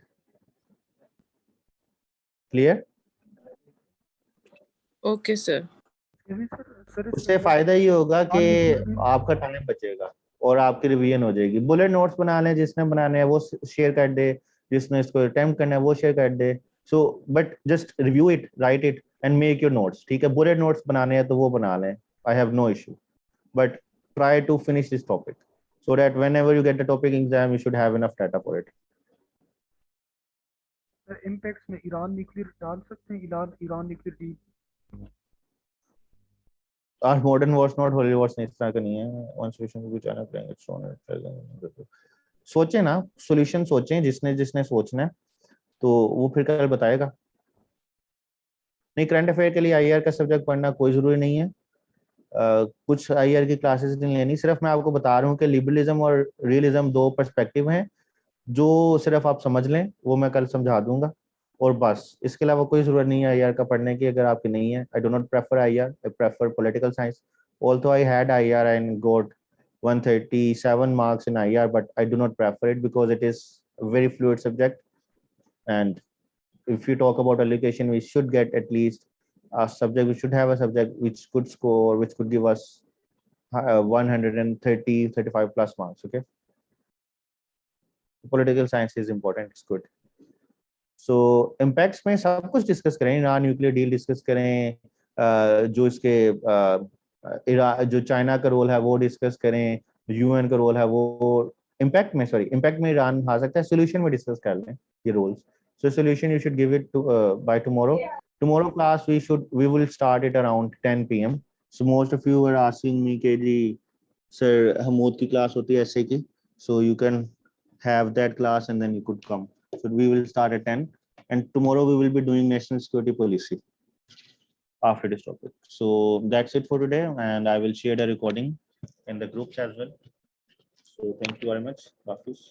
Clear? Okay sir. उससे फायदा ये होगा कि आपका टाइम बचेगा और आपकी रिवीजन हो जाएगी। बुलेट नोट्स बना लें, जिसने बनाने हैं वो शेयर कर दे, जिसने इसको अटेम्प्ट करना है वो शेयर कर दे। So but just review it, write it and make your notes, ठीक है। बुलेट नोट्स बनाने हैं तो वो बना लें, I have no issue, but try to finish this topic so that whenever you get the topic exam you should have enough data for it. Impacts में Iran nuclear डाल सकते हैं, Iran nuclear deal. Our modern wars not holy wars नहीं, इस तरह का नहीं है। one solution which are playing its own, सोचें ना, सॉल्यूशन सोचें, जिसने जिसने सोचना है तो वो फिर कल बताएगा। नहीं, करंट अफेयर के लिए आईआर का सब्जेक्ट पढ़ना कोई जरूरी नहीं है। कुछ आईआर की क्लासेस नहीं लेनी, सिर्फ मैं आपको बता रहा हूँ कि लिबरलिज्म और रियलिज्म दो पर्सपेक्टिव हैं, जो सिर्फ आप समझ लें, वो मैं कल समझा दूंगा, और बस इसके अलावा कोई जरूरत नहीं है आईआर का पढ़ने की। अगर आपकी नहीं है, I do not prefer IR, I prefer political science, although I had IR and got 137 marks in IR, but I do not prefer it because it is a very fluid subject. And if you talk about allocation, we should get at least a subject, we should have a subject which could score, which could give us 135 plus marks, okay? Political science is important, it's good. So impacts में सब कुछ discuss करें, Iran nuclear deal discuss करें, जो इसके जो China का role है वो डिस्कस करें, यूएन का रोल है वो, इम्पैक्ट में, सॉरी, इम्पैक्ट में ईरान आ सकता है, सोल्यूशन में डिस्कस कर लें ये roles. So solution you should give it by tomorrow class, we will start it around 10 PM. So most of you are asking me कि जी सर हमूद की क्लास होती है ऐसे की, so you can have that class and then you could come. So we will start at 10 and tomorrow we will be doing national security policy after this topic. So that's it for today, and I will share the recording in the groups as well. So thank you very much, Hafiz.